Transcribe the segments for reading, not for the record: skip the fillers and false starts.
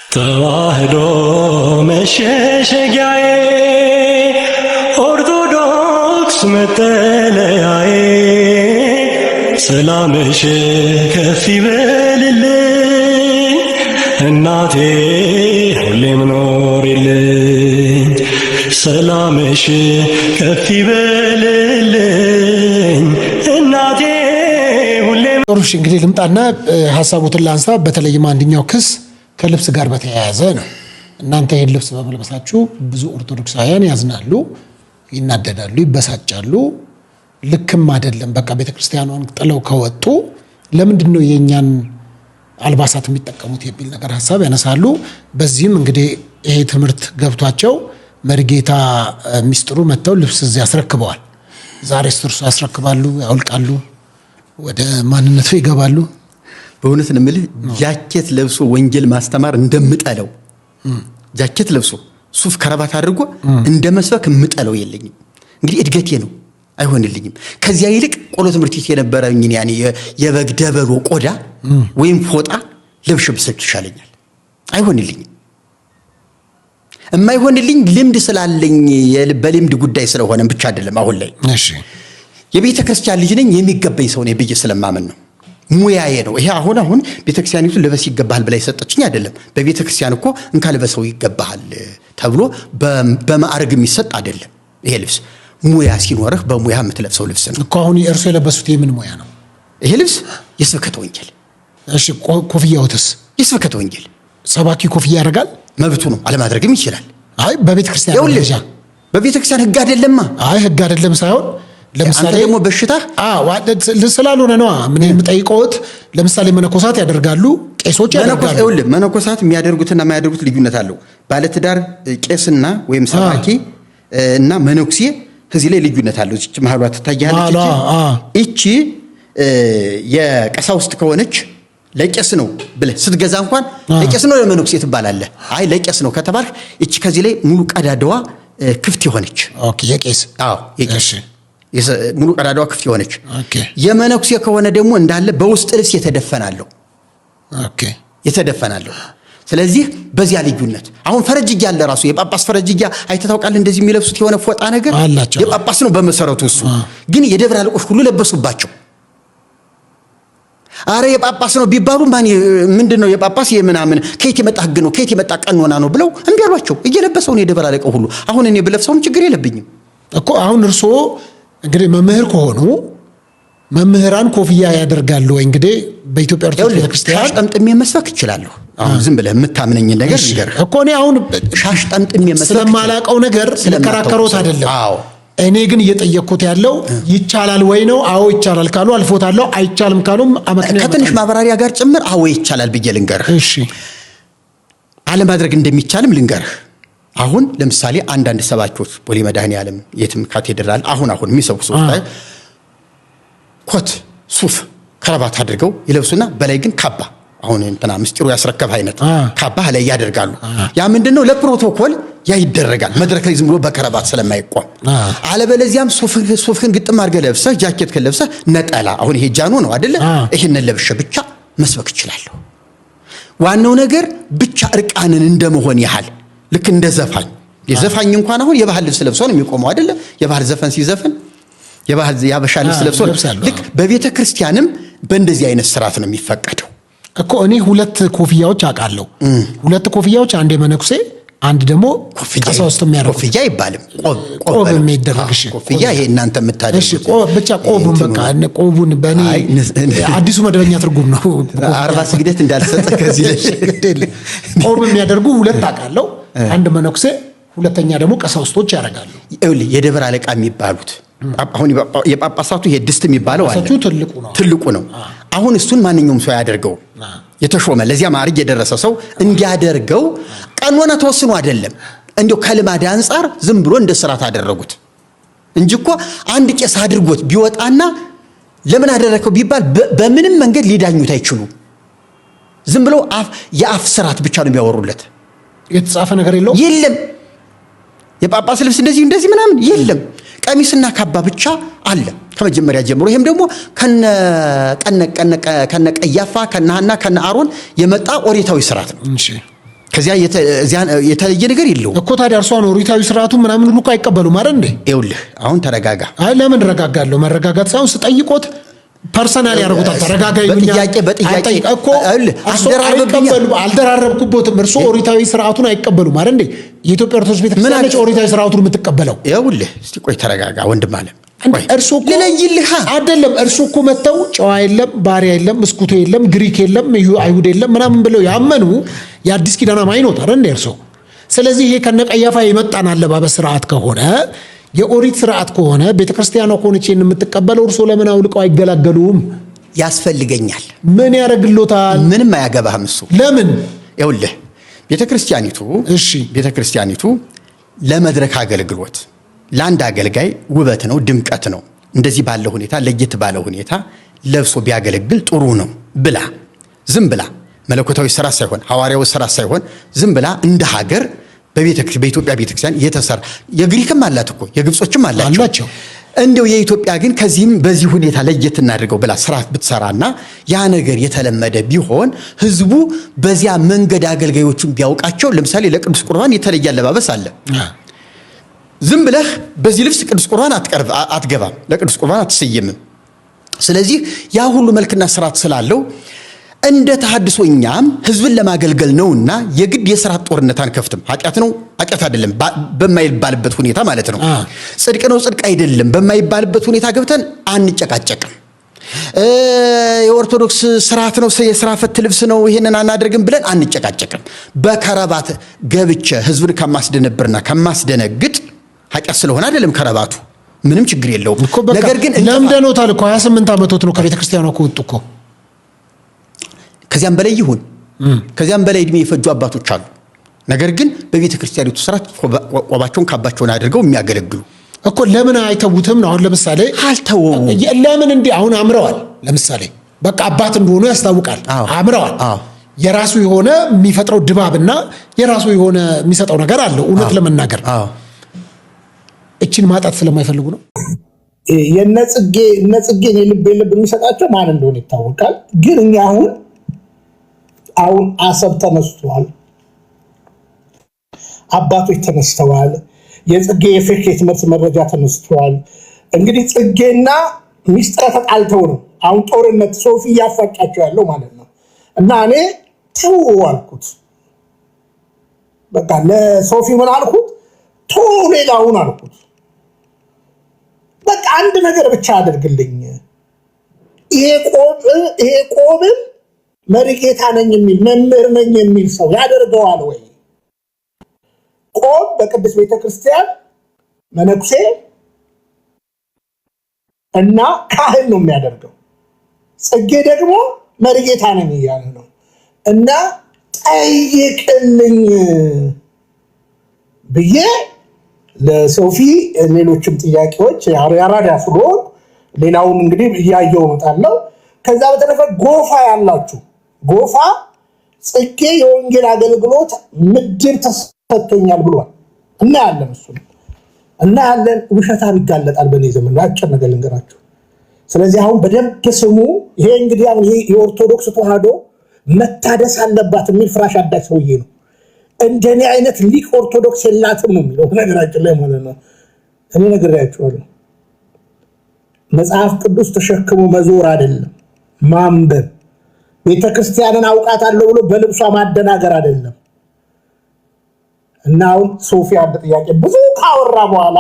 ተዋህዶ መሸሸጊያዬ ኦርቶዶክስ መጠለያዬ ሰላምሽ ከፍ ይበልልኝ እናቴ ሁሌም ኖሪልኝ ሰላምሽ ከፍ ይበልልኝ እናቴ ሁሌም ጦርሽ እንግዲህ ልምጣና ሐሳቡትን ላንሳ። በተለይም አንደኛው ክስ ከልብስ ጋር በተያያዘ ነው። እናንተ ይሄን ልብስ በመልበሳችሁ ብዙ ኦርቶዶክሳውያን ያዝናሉ፣ ይናደዳሉ፣ ይበሳጫሉ። ልክም አይደለም። በቃ ቤተክርስቲያኗን ጥለው ከወጡ ለምንድን ነው የኛን አልባሳት የሚጠቀሙት የሚል ነገር ሐሳብ ያነሳሉ። በዚህም እንግዲህ ይሄ ትምህርት ገብቷቸው መርጌታ ሚስጥሩ መተው ልብስ እዚህ ያስረክበዋል። ዛሬ እርሱ ያስረክባሉ፣ ያውልቃሉ፣ ወደ ማንነቱ ይገባሉ። በእውነት ነው የምልህ ጃኬት ለብሶ ወንጌል ማስተማር እንደምጠለው ጃኬት ለብሶ ሱፍ ከረባት አድርጎ እንደመስበክ የምጠለው የለኝም። እንግዲህ እድገቴ ነው አይሆንልኝም። ከዚያ ይልቅ ቆሎ ትምህርት ቤት የነበረኝ ያኔ የበግ ደበሎ ቆዳ ወይም ፎጣ ለብሼ ብሰብክ ይሻለኛል። አይሆንልኝም። የማይሆንልኝ ልምድ ስላለኝ በልምድ ጉዳይ ስለሆነ ብቻ አይደለም። አሁን ላይ እሺ የቤተ ክርስቲያን ልጅ ነኝ የሚገባኝ ሰው ነኝ ብዬ ስለማመን ነው። ሙያዬ ነው ይሄ። አሁን ቤተክርስቲያኒቱ ልበስ ይገባሃል ብላ የሰጠችኝ አይደለም። በቤተክርስቲያን እኮ እንካ ልበሰው ይገባሃል ተብሎ በማዕረግ የሚሰጥ አይደለም። ይሄ ልብስ ሙያ ሲኖርህ በሙያ የምትለብሰው ልብስ ነው እኮ። አሁን እርሱ የለበሱት የምን ሙያ ነው? ይሄ ልብስ የስብከተ ወንጌል። እሺ ኮፍያውትስ? የስብከተ ወንጌል። ሰባኪ ኮፍያ ያደርጋል? መብቱ ነው፣ አለማድረግም ይችላል። አይ በቤተክርስቲያን ደረጃ በቤተክርስቲያን ህግ አይደለማ። አይ ህግ አይደለም ሳይሆን ለምሳሌ ደግሞ በሽታ ስላልሆነ ነው ምን የምጠይቀውት። ለምሳሌ መነኮሳት ያደርጋሉ፣ ቄሶች ያደርጋሉ። መነኮሳት የሚያደርጉትና የማያደርጉት ልዩነት አለው። ባለትዳር ቄስና ወይም ሰባኪ እና መነኩሴ እዚህ ላይ ልዩነት አለው። እቺ ማህሏ ትታያለች። እቺ የቀሳውስት ከሆነች ለቄስ ነው ብለህ ስትገዛ እንኳን ለቄስ ነው ለመነኩሴ ትባላለህ። አይ ለቄስ ነው ከተባልክ እቺ ከዚህ ላይ ሙሉ ቀዳዳዋ ክፍት የሆነች ኦኬ የቄስ የቄስ ሙሉ ቀዳዳዋ ክፍት የሆነች። ኦኬ የመነኩሴ ከሆነ ደግሞ እንዳለ በውስጥ ልብስ የተደፈናለው። ኦኬ የተደፈናለው። ስለዚህ በዚያ ልዩነት አሁን ፈረጅያ ያለ ራሱ የጳጳስ ፈረጅያ አይተህ ታውቃለህ? እንደዚህ የሚለብሱት የሆነ ፎጣ ነገር የጳጳስ ነው በመሰረቱ። እሱ ግን የደብረ አለቆች ሁሉ ለበሱባቸው። አረ የጳጳስ ነው ቢባሉ ምንድነው የጳጳስ የምናምን ከየት የመጣ ህግ ነው ከየት የመጣ ቀኖና ነው ብለው እምቢ አሏቸው። እየለበሰው ነው የደብረ አለቆች ሁሉ። አሁን እኔ ብለብሰውም ችግር የለብኝም እኮ። አሁን እርሶ እንግዲህ መምህር ከሆኑ መምህራን ኮፍያ ያደርጋሉ ወይ? እንግዲህ በኢትዮጵያ ኦርቶዶክስ ቤተክርስቲያን ሻሽ ጠምጥሜ መስበክ እችላለሁ። አሁን ዝም ብለህ የምታምነኝ ነገር ንገር እኮ። እኔ አሁን ሻሽ ጠምጥሜ መስበክ ስለማላቀው ነገር ስለከራከሮት አይደለም። አዎ እኔ ግን እየጠየቅኩት ያለው ይቻላል ወይ ነው። አዎ ይቻላል ካሉ አልፎታለሁ፣ አይቻልም ካሉም አመክንዮ ከትንሽ ማብራሪያ ጋር ጭምር አዎ ይቻላል ብዬ ልንገርህ። እሺ አለማድረግ እንደሚቻልም ልንገርህ። አሁን ለምሳሌ አንዳንድ ሰባኪዎች ቦሌ መድኃኔዓለም የትም ካቴድራል አሁን የሚሰብኩ ሰዎች ላይ ኮት ሱፍ ከረባት አድርገው ይለብሱና በላይ ግን ካባ አሁን እንትና ምስጢሩ ያስረከብ አይነት ካባ ላይ ያደርጋሉ። ያ ምንድነው ለፕሮቶኮል ያ ይደረጋል። መድረክ ላይ ዝም ብሎ በከረባት ስለማይቆም። አለበለዚያም ሱፍህን ግጥም አድርገህ ለብሰህ ጃኬት ከለብሰህ ነጠላ አሁን ይሄ ጃኖ ነው አይደለ? ይሄንን ለብሼ ብቻ መስበክ እችላለሁ። ዋናው ነገር ብቻ እርቃንን እንደመሆን ያህል ልክ እንደ ዘፋኝ የዘፋኝ እንኳን አሁን የባህል ልብስ ለብሶ ነው የሚቆመው አይደለ? የባህል ዘፈን ሲዘፍን የባህል ያበሻ ልብስ ለብሶ ልክ በቤተ ክርስቲያንም በእንደዚህ አይነት ስርዓት ነው የሚፈቀደው እኮ። እኔ ሁለት ኮፍያዎች አውቃለሁ። ሁለት ኮፍያዎች፣ አንድ የመነኩሴ አንድ ደግሞ ቀሳውስት የሚያደርጉት ኮፍያ አይባልም፣ ቆብ የሚደረግ። እሺ ኮፍያ ይሄ እናንተ የምታደርጉት። እሺ ብቻ ቆቡን በቃ ቆቡን በእኔ አዲሱ መደበኛ ትርጉም ነው። 40 ስግደት እንዳልሰጠ ከዚህ ላይ ቆብ የሚያደርጉ ሁለት አውቃለሁ። አንድ መነኩሴ፣ ሁለተኛ ደግሞ ቀሳውስቶች ያደርጋሉ። የደብረ አለቃ የሚባሉት አሁን የጳጳሳቱ ይሄ ድስት የሚባለው አለ፣ ትልቁ ነው። አሁን እሱን ማንኛውም ሰው ያደርገው የተሾመ ለዚያ ማዕረግ የደረሰ ሰው እንዲያደርገው ቀኖና ተወስኖ አይደለም። እንዲሁ ከልማድ አንፃር ዝም ብሎ እንደ ስርዓት አደረጉት እንጂ እኮ አንድ ቄስ አድርጎት ቢወጣና ለምን አደረከው ቢባል በምንም መንገድ ሊዳኙት አይችሉ። ዝም ብሎ የአፍ ስርዓት ብቻ ነው የሚያወሩለት። የተጻፈ ነገር የለም። የጳጳስ ልብስ እንደዚህ ምናምን የለም። ቀሚስና ካባ ብቻ አለ ከመጀመሪያ ጀምሮ። ይሄም ደግሞ ከነ ቀያፋ ከነ ሐና ከነ አሮን የመጣ ኦሪታዊ ስርዓት ነው። ከዚያ የተለየ ነገር የለው እኮ። ታዲያ እርሷን ኦሪታዊ ስርዓቱ ምናምን ሁሉ እኮ አይቀበሉም አይደል እንዴ? ይኸውልህ አሁን ተረጋጋ። አይ ለምን ረጋጋለሁ? መረጋጋት ሳይሆን ስጠይቆት ፐርሰናል ያደርጉታል። ተረጋጋ ይሉኛል። በጥያቄ እኮ አልደራረብኩበትም። እርሱ ኦሪታዊ ስርዓቱን አይቀበሉም አይደል እንዴ? የኢትዮጵያ ኦርቶዶክስ ቤተክርስቲያን ነች ኦሪታዊ ስርዓቱን የምትቀበለው። ይኸውልህ እስቲ ቆይ ተረጋጋ ወንድም አለ እርሱ እኮ ልለይልህ አይደለም። እርሱ እኮ መተው ጨዋ የለም ባሪያ የለም እስኩቶ የለም ግሪክ የለም አይሁድ የለም ምናምን ብለው ያመኑ የአዲስ ኪዳን አማኝ ነው አይደል እንዴ እርሱ? ስለዚህ ይሄ ከነቀያፋ የመጣን አለባበስ ስርዓት ከሆነ የኦሪት ስርዓት ከሆነ ቤተክርስቲያኗ ከሆነች የምትቀበለው እርሱ ለምን አውልቀው አይገላገሉም? ያስፈልገኛል። ምን ያደርግሎታል? ምንም አያገባህም እሱ። ለምን? ይኸውልህ ቤተክርስቲያኒቱ ለመድረክ አገልግሎት ለአንድ አገልጋይ ውበት ነው፣ ድምቀት ነው። እንደዚህ ባለ ሁኔታ ለየት ባለ ሁኔታ ለብሶ ቢያገለግል ጥሩ ነው ብላ ዝም ብላ መለኮታዊ ስራ ሳይሆን ሐዋርያዊ ስራ ሳይሆን ዝም ብላ እንደ ሀገር በኢትዮጵያ ቤተክርስቲያን የተሰራ የግሪክም አላት እኮ የግብጾችም አላቸው። እንደው የኢትዮጵያ ግን ከዚህም በዚህ ሁኔታ ለየት እናድርገው ብላ ስርዓት ብትሰራና ያ ነገር የተለመደ ቢሆን ህዝቡ በዚያ መንገድ አገልጋዮቹን ቢያውቃቸው። ለምሳሌ ለቅዱስ ቁርባን የተለየ አለባበስ አለ። ዝም ብለህ በዚህ ልብስ ቅዱስ ቁርባን አትገባም፣ ለቅዱስ ቁርባን አትሰየምም። ስለዚህ ያ ሁሉ መልክና ስርዓት ስላለው እንደ ተሐድሶኛም ህዝብን ለማገልገል ነውና የግድ የሥርዓት ጦርነት አንከፍትም። ኃጢአት ነው ኃጢአት አይደለም በማይባልበት ሁኔታ ማለት ነው። ጽድቅ ነው ጽድቅ አይደለም በማይባልበት ሁኔታ ገብተን አንጨቃጨቅም። የኦርቶዶክስ ስርዓት ነው የሥራ ፈት ልብስ ነው ይሄንን አናደርግም ብለን አንጨቃጨቅም። በከረባት ገብቼ ህዝብን ከማስደነብርና ከማስደነግጥ ኃጢአት ስለሆነ አይደለም ከረባቱ ምንም ችግር የለውም። ነገር ግን ለምደኖታል እኮ 28 ዓመቶት ነው ከቤተ ክርስቲያኗ ከወጡ እኮ። ከዚያም በላይ ይሁን ከዚያም በላይ እድሜ የፈጁ አባቶች አሉ። ነገር ግን በቤተ ክርስቲያኒቱ ስርዓት ቆባቸውን ካባቸውን አድርገው የሚያገለግሉ እኮ ለምን አይተውትም ነው? አሁን ለምሳሌ አልተወው ለምን እንዲህ አሁን አምረዋል። ለምሳሌ በቃ አባት እንደሆኑ ያስታውቃል። አምረዋል። የራሱ የሆነ የሚፈጥረው ድባብና የራሱ የሆነ የሚሰጠው ነገር አለው። እውነት ለመናገር እቺን ማጣት ስለማይፈልጉ ነው። የነጽጌን የልብ የሚሰጣቸው ማን እንደሆነ ይታወቃል። ግን እኛ አሁን አሰብ ተነስቷል፣ አባቶች ተነስተዋል፣ የጽጌ የፌክ የትምህርት መረጃ ተነስቷል። እንግዲህ ጽጌና ሚስጥር ተጣልተው ነው አሁን ጦርነት ሶፊ እያፋጫቸው ያለው ማለት ነው። እና እኔ ተው አልኩት፣ በቃ ለሶፊ ምን አልኩት? ሌላውን አልኩት፣ በቃ አንድ ነገር ብቻ አድርግልኝ። ይሄ ቆብን መሪጌታ ነኝ የሚል መምህር ነኝ የሚል ሰው ያደርገዋል ወይ? ቆብ በቅድስት ቤተክርስቲያን መነኩሴ እና ካህን ነው የሚያደርገው። ጽጌ ደግሞ መሪጌታ ነኝ እያለ ነው። እና ጠይቅልኝ ብዬ ለሶፊ ሌሎችም ጥያቄዎች ያራዳ ስለሆን ሌላውን እንግዲህ እያየው እመጣለሁ። ከዛ በተረፈ ጎፋ ያላችሁ ጎፋ ጽጌ የወንጌል አገልግሎት ምድር ተሰጥቶኛል ብሏል። እናያለን፣ እሱ እናያለን። ውሸታም ይጋለጣል በእኔ ዘመን። አጭር ነገር ልንገራችሁ። ስለዚህ አሁን በደንብ ስሙ። ይሄ እንግዲህ አሁን ይሄ የኦርቶዶክስ ተዋህዶ መታደስ አለባት የሚል ፍራሽ አዳሽ ሰውዬ ነው። እንደኔ አይነት ሊቅ ኦርቶዶክስ የላትም ነው የሚለው ነገራችን ላይ ማለት ነው። እኔ ነግሬያችኋለሁ። መጽሐፍ ቅዱስ ተሸክሞ መዞር አይደለም ማንበብ፣ ቤተክርስቲያንን አውቃታለሁ ብሎ በልብሷ ማደናገር አይደለም። እና አሁን ሶፊ አንድ ጥያቄ ብዙ ካወራ በኋላ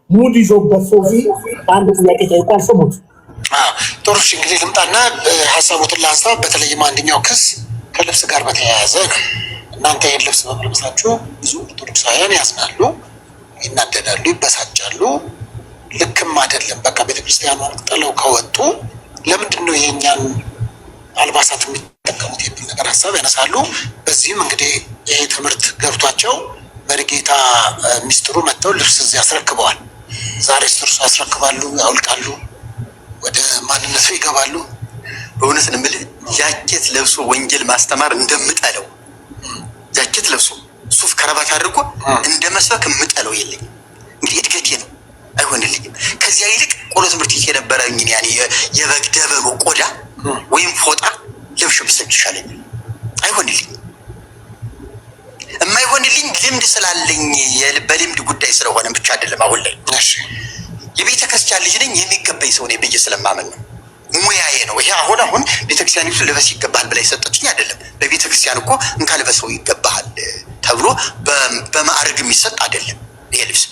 ሙድ ይዞበት ሶፊ አንድ ጥያቄ ጠይቋል። ስሙት። ጥሩ እሺ፣ እንግዲህ ልምጣና ሀሳቦትን ላንሳ። በተለይም አንደኛው ክስ ከልብስ ጋር በተያያዘ ነው። እናንተ ይህን ልብስ በመልበሳችሁ ብዙ ኦርቶዶክሳውያን ያዝናሉ፣ ይናደዳሉ፣ ይበሳጫሉ። ልክም አይደለም። በቃ ቤተክርስቲያኗን ጥለው ከወጡ ለምንድን ነው የእኛን አልባሳት የሚጠቀሙት የሚል ነገር ሀሳብ ያነሳሉ። በዚህም እንግዲህ ይሄ ትምህርት ገብቷቸው መሪጌታ ሚስጥሩ መጥተው ልብስ እዚህ ያስረክበዋል። ዛሬ እርሱ ያስረክባሉ፣ ያውልቃሉ፣ ወደ ማንነቱ ይገባሉ። በእውነት ነው የምልህ ጃኬት ለብሶ ወንጌል ማስተማር እንደምጠለው ጃኬት ለብሶ ሱፍ ከረባት አድርጎ እንደ መስበክ የምጠለው የለኝም። እንግዲህ እድገቴ ነው አይሆንልኝም። ከዚያ ይልቅ ቆሎ ትምህርት ቤት የነበረኝ ያኔ የበግ ደበሎ ቆዳ ወይም ፎጣ ለብሼ ብሰግድ ይሻለኛል። አይሆንልኝም። ይሁንልኝ ልምድ ስላለኝ በልምድ ጉዳይ ስለሆነ ብቻ አይደለም። አሁን ላይ የቤተ ክርስቲያን ልጅ ነኝ የሚገባኝ ሰው ነኝ ብዬ ስለማመን ነው። ሙያዬ ነው ይሄ። አሁን ቤተክርስቲያን ይሁን ልበስ ይገባል ብላ የሰጠችኝ አይደለም። በቤተክርስቲያን እኮ እንካ ልበሰው ይገባል ተብሎ በማዕረግ የሚሰጥ አይደለም። ይሄ ልብስ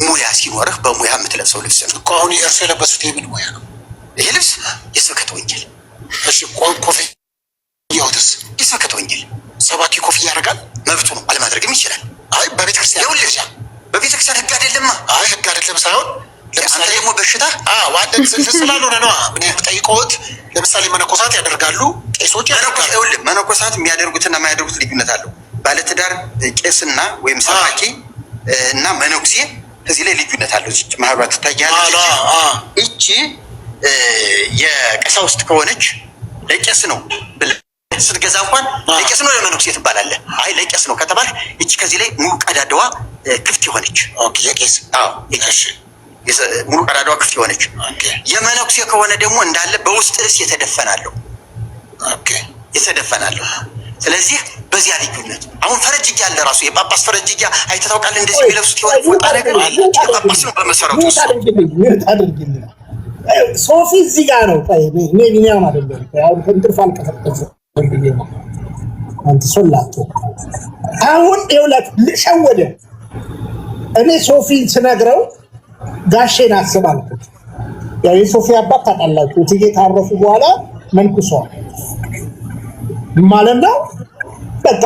ሙያ ሲኖርህ በሙያ የምትለብሰው ልብስ ነው እኮ። አሁን እርሱ የለበሱት የምን ሙያ ነው? ይሄ ልብስ የስብከተ ወንጌል። እሺ ኮፍያውስ? የስብከተ ወንጌል። ሰባኪ ኮፍያ ያደርጋል፣ መብቱ ነው፣ አለማድረግም ይችላል። አይ በቤተክርስቲያን በቤተክርስቲያን ህግ አይደለም። አይ ህግ አይደለም ሳይሆን ለምሳሌ ደግሞ በሽታ ዋደን ስላልሆነ ነው ምን ጠይቆት። ለምሳሌ መነኮሳት ያደርጋሉ፣ ቄሶች ያደርጋሉ። መነኮሳት የሚያደርጉትና የማያደርጉት ልዩነት አለው። ባለትዳር ቄስና ወይም ሰባኪ እና መነኩሴ ከዚህ ላይ ልዩነት አለው። እዚህ ማህበራት ታያለች። እቺ የቀሳውስት ከሆነች ለቄስ ነው ብለህ ስትገዛ እንኳን ለቄስ ነው ለመነኩሴ ትባላለህ። አይ ለቄስ ነው ከተባል እቺ ከዚህ ላይ ሙሉ ቀዳዳዋ ክፍት የሆነች የቄስ ሙሉ ቀዳዳዋ ክፍት የሆነች። የመነኩሴ ከሆነ ደግሞ እንዳለ በውስጥ እስ የተደፈናለሁ። ስለዚህ በዚያ ልዩነት አሁን ፈረጅያ አለ። ራሱ የጳጳስ ፈረጅያ አይተህ ታውቃለህ? እንደዚህ የሚለብሱት የሆነ ፎጣ ነገር አለ። ጳጳስ ነው በመሰረቱ። ሶፊ እዚህ ጋር ነው። እኔ ቢኒያም አይደለም። አሁን ከእንቅልፍ አልቀሰቀስም ብዬ ነው። አንተ ሶላቶ አሁን ይኸውላችሁ ልሸወደ እኔ ሶፊን ስነግረው ጋሼን አስባልኩት። ያው የሶፊ አባት ታውቃላችሁ፣ እትዬ ካረፉ በኋላ መንኩሰዋል ማለት ነው። በቃ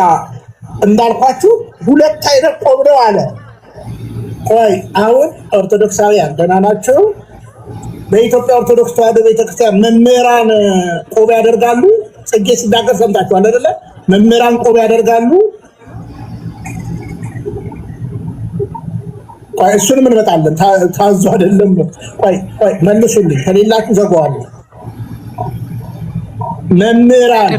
እንዳልኳችሁ ሁለት አይነት ቆብ ነው አለ። ቆይ አሁን ኦርቶዶክሳውያን ደህና ናቸው? በኢትዮጵያ ኦርቶዶክስ ተዋሕዶ ቤተክርስቲያን መምህራን ቆብ ያደርጋሉ። ጽጌ ሲናገር ሰምታችኋል አይደለ? መምህራን ቆብ ያደርጋሉ። ቆይ እሱንም እንመጣለን። ታዞ አይደለም። ቆይ መልሱልኝ፣ ከሌላችሁ ዘጋዋለሁ። መምህራን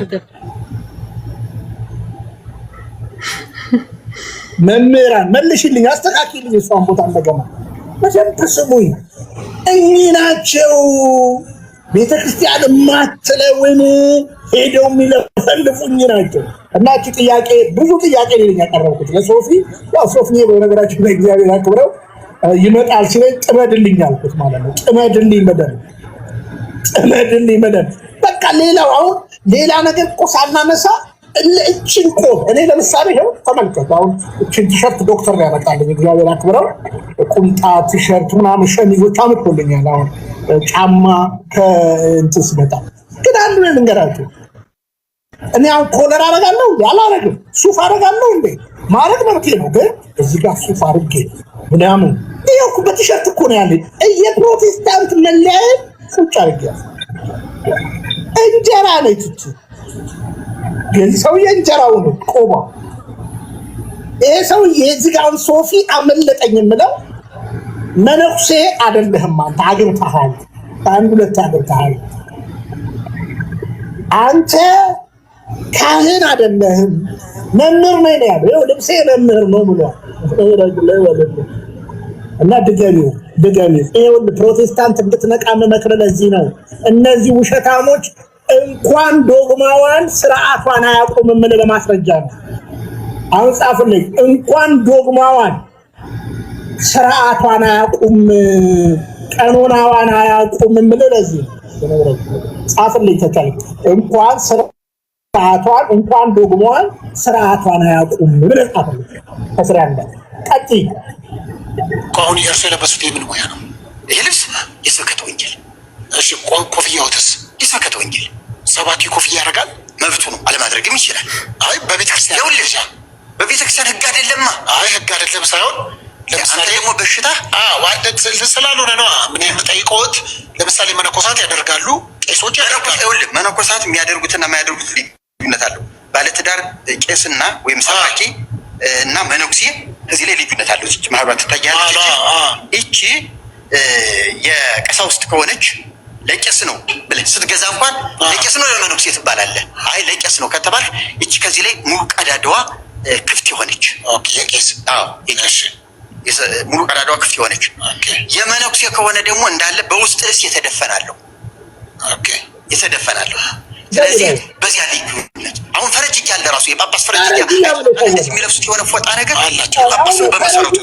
መልሽልኝ፣ አስተካክልኝ። እሷን ቦታ እንደገና በደንብ ስሙኝ። እኚህ ናቸው ቤተክርስቲያን የማትለውን ሄደው የሚለፈልፉኝ ናቸው። እና እቺ ጥያቄ ብዙ ጥያቄ ነው ያቀረብኩት ለሶፊ። ያው ሶፊ በነገራችን ላይ እግዚአብሔር አክብረው ይመጣል ሲለኝ ጥመድልኝ አልኩት ማለት ነው። ጥመድልኝ መደን በቃ ሌላው አሁን ሌላ ነገር እኮ ሳናነሳ እችን ቆብ እኔ ለምሳሌ ይኸው ተመልከቱ። አሁን እችን ቲሸርት ዶክተር ያመጣልኝ እግዚአብሔር አክብረው፣ ቁምጣ ቲሸርት ምናምን ሸሚዞች አምጥቶልኛል። አሁን ጫማ ከእንትን ስመጣ ግን አንዱ ነው ልንገራችሁ። እኔ አሁን ኮለር አደርጋለሁ ያላረግም፣ ሱፍ አደርጋለሁ እንዴ ማድረግ መብቴ ነው። ግን እዚህ ጋር ሱፍ አድርጌ ምናምን ይኸው በቲሸርት እኮ ነው ያለኝ። የፕሮቴስታንት መለያየት ቁጭ አድርጌ እንጀራ ነች እቺ ግን ሰውዬ እንጀራው ነው ቆባ። ይሄ ሰውዬ እዚህ ጋር ሶፊ አመለጠኝ የምለው መነኩሴ አይደለህም አንተ፣ አግብተሃል፣ ከአንድ ሁለት አግብተሃል። አንተ ካህን አይደለህም መምህር ነኝ ነው ያለው። ልብሴ መምህር ነው ብሏል። እና ድገሚው ይሄውን ፕሮቴስታንት እንድትነቃ መመክረህ ለዚህ ነው። እነዚህ ውሸታሞች እንኳን ዶግማዋን ስርዓቷን አያውቁም የምልህ ለማስረጃ ነው። አሁን ጻፍልኝ። እንኳን ዶግማዋን ስርዓቷን አያውቁም፣ ቀኖናዋን አያውቁም የምልህ ለዚህ ነው። ጻፍልኝ ተቻለ። እንኳን ስርዓቷን እንኳን ዶግማዋን ስርዓቷን አያውቁም ብለህ ጻፍልኝ። ከስራ እንደ ቀጥይ። አሁን እርሱ የለበሱት የምን ሙያ ነው? ይሄ ልብስ የስብከተ ወንጌል። እሺ ኮፍያውስ? የስብከተ ወንጌል። ሰባኪ ኮፍያ ያደርጋል፣ መብቱ ነው፣ አለማድረግም ይችላል። አይ በቤተክርስቲያን ህግ አይደለም። አይ ህግ አይደለም ሳይሆን ለምሳሌ ደግሞ በሽታ ዋደት ስላልሆነ ነው ምን የምጠይቀውት። ለምሳሌ መነኮሳት ያደርጋሉ፣ ቄሶች ያደርጋሉ። መነኮሳት የሚያደርጉትና የማያደርጉት ልዩነት አለው። ባለትዳር ቄስና ወይም ሰባኪ እና መነኩሴ ከዚህ ላይ ልዩነት አለው። እቺ ማህበራት ታያለች። እቺ የቀሳውስት ከሆነች ለቄስ ነው ብለህ ስትገዛ እንኳን ለቄስ ነው ለመነኩሴ ትባላለህ። አይ ለቄስ ነው ከተባል እቺ ከዚህ ላይ ሙሉ ቀዳዳዋ ክፍት የሆነች የቄስ ሙሉ ቀዳዳዋ ክፍት የሆነች። የመነኩሴ ከሆነ ደግሞ እንዳለ በውስጥ እስ የተደፈናለሁ። ስለዚህ በዚያ ልዩነት አሁን ፈረጅ እያለ ራሱ የጳጳስ ፈረጅ የሚለብሱት የሆነ ፎጣ ነገር አላቸው። ጳጳስ በመሰረቱ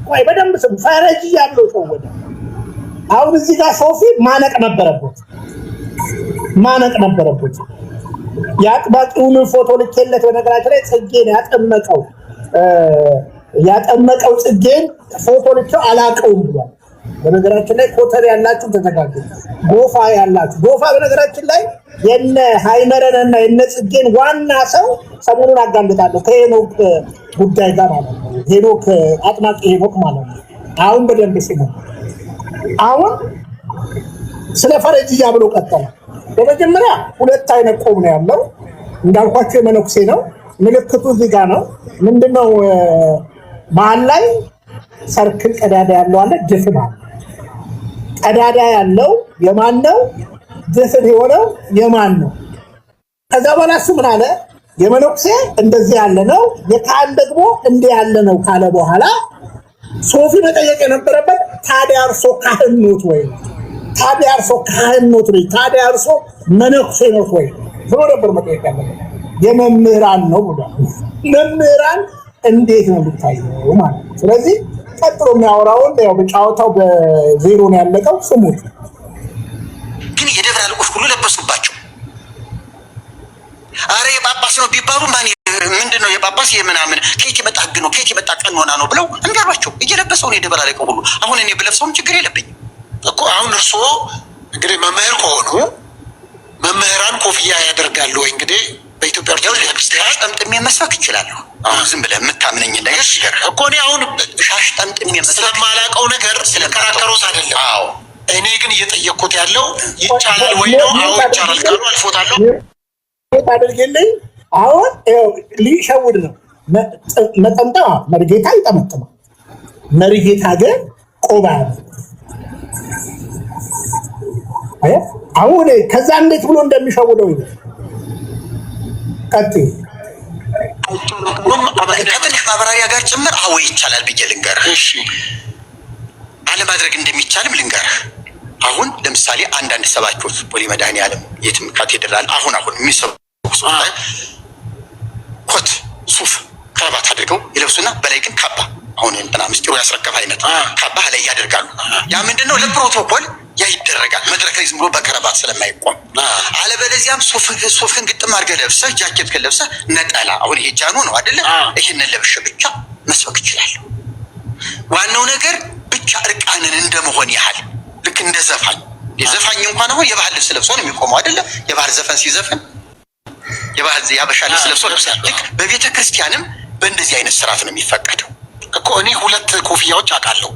ቆይ በደንብ ስም ፈረጅ እያለ ተወደ። አሁን እዚህ ጋር ሶፊ ማነቅ ነበረበት። የአጥባቂውን ፎቶ ልኬለት በነገራችን ላይ ጽጌን ያጠመቀው ጽጌን ፎቶ ልኬው አላቀውም ብሏል። በነገራችን ላይ ኮተር ያላችሁ ተዘጋጁ። ጎፋ ያላችሁ ጎፋ በነገራችን ላይ የነ ሃይመረንና የነ ጽጌን ዋና ሰው ሰሞኑን አጋልጣለሁ ከሄኖክ ጉዳይ ጋር ማለት ነው። ሄኖክ አጥማቂ ሄኖክ ማለት ነው። አሁን በደንብ ስሙ። አሁን ስለ ፈረጅያ ብሎ ቀጠለ። በመጀመሪያ ሁለት አይነት ቆብ ነው ያለው እንዳልኳቸው የመነኩሴ ነው። ምልክቱ እዚህ ጋር ነው። ምንድነው መሀል ላይ ሰርክል ቀዳዳ ያለው አለ። ድፍን አለ። ቀዳዳ ያለው የማን ነው? ድፍን የሆነው የማን ነው? ከዛ በኋላ እሱ ምን አለ? የመነኩሴ እንደዚህ ያለ ነው፣ የካህን ደግሞ እንዲህ ያለ ነው ካለ በኋላ ሶፊ መጠየቅ የነበረበት ታዲያ እርሶ ካህን ኖት ወይ? ታዲያ እርሶ ካህን ኖት ወይ? ታዲያ እርሶ መነኩሴ ኖት ወይ ብሎ ነበር መጠየቅ ያለበት። የመምህራን ነው ብሏል። መምህራን እንዴት ነው የሚታየው ማለት ነው። ስለዚህ ቀጥሎ የሚያወራውን ያው በጫወታው በዜሮ ነው ያለቀው። ስሙት። ግን የደብረ አለቆች ሁሉ ለበሱባቸው። አረ የጳጳስ ነው ቢባሉ ምንድነው የጳጳስ የምናምን ከየት የመጣ ህግ ነው ከየት የመጣ ቀኖና ነው ብለው እንጋባቸው። እየለበሰው ነው የደብረ አለቆች ሁሉ። አሁን እኔ ብለብሰውም ችግር የለብኝም እኮ። አሁን እርስዎ እንግዲህ መምህር ከሆኑ መምህራን ኮፍያ ያደርጋሉ ወይ? እንግዲህ በኢትዮጵያ ኦርቶዶክስ ቤተክርስቲያን ጠምጥሜ መስበክ እችላለሁ። አሁን ዝም ብለህ የምታምነኝ ነገር እኮ እኔ አሁን ሻሽ ጠምጥሜ መስበክ ስለማላውቀው ነገር ስለከራከሮስ አይደለም። አዎ እኔ ግን እየጠየቅኩት ያለው ይቻላል ወይ ነው። አዎ ይቻላል ካሉ አልፎታለሁ ታደርገልኝ። አሁን ሊሸውድ ነው መጠምጠማ። መርጌታ ይጠመጥማል። መርጌታ ግን ቆባ አሁን ከዛ እንዴት ብሎ እንደሚሸውደው ይሄ ከትንሽ ማብራሪያ ጋር ጭምር አዎ ይቻላል ብዬ ልንገርህ። እሺ አለማድረግ እንደሚቻልም ልንገርህ። አሁን ለምሳሌ አንዳንድ ሰባኪዎች ቦሌ መድኃኔዓለም የትም ካቴድራል አሁን የሚሰሩ ኮት ሱፍ ከረባት አድርገው ይለብሱና በላይ ግን ካባ አሁን እንትና ምስጢሩ ያስረከበ አይነት ካባ ላይ ያደርጋሉ። ያ ምንድነው ለፕሮቶኮል ያ ይደረጋል። መድረክ ላይ ዝም ብሎ በከረባት ስለማይቆም አለበለዚያም ሱፍን ግጥም አድርገህ ለብሰህ ጃኬት ለብሰህ ነጠላ አሁን ይሄ ጃኖ ነው አይደለ? ይሄንን ለብሼ ብቻ መስበክ እችላለሁ። ዋናው ነገር ብቻ እርቃንን እንደመሆን ያህል ልክ እንደ ዘፋኝ የዘፋኝ እንኳን አሁን የባህል ልብስ ለብሶ ነው የሚቆመው አይደለ? የባህል ዘፈን ሲዘፍን የባህል ያበሻ ልብስ ለብሶ ለብሳል። ልክ በቤተ ክርስቲያንም በእንደዚህ አይነት ስርዓት ነው የሚፈቀደው እኮ። እኔ ሁለት ኮፍያዎች አውቃለሁ።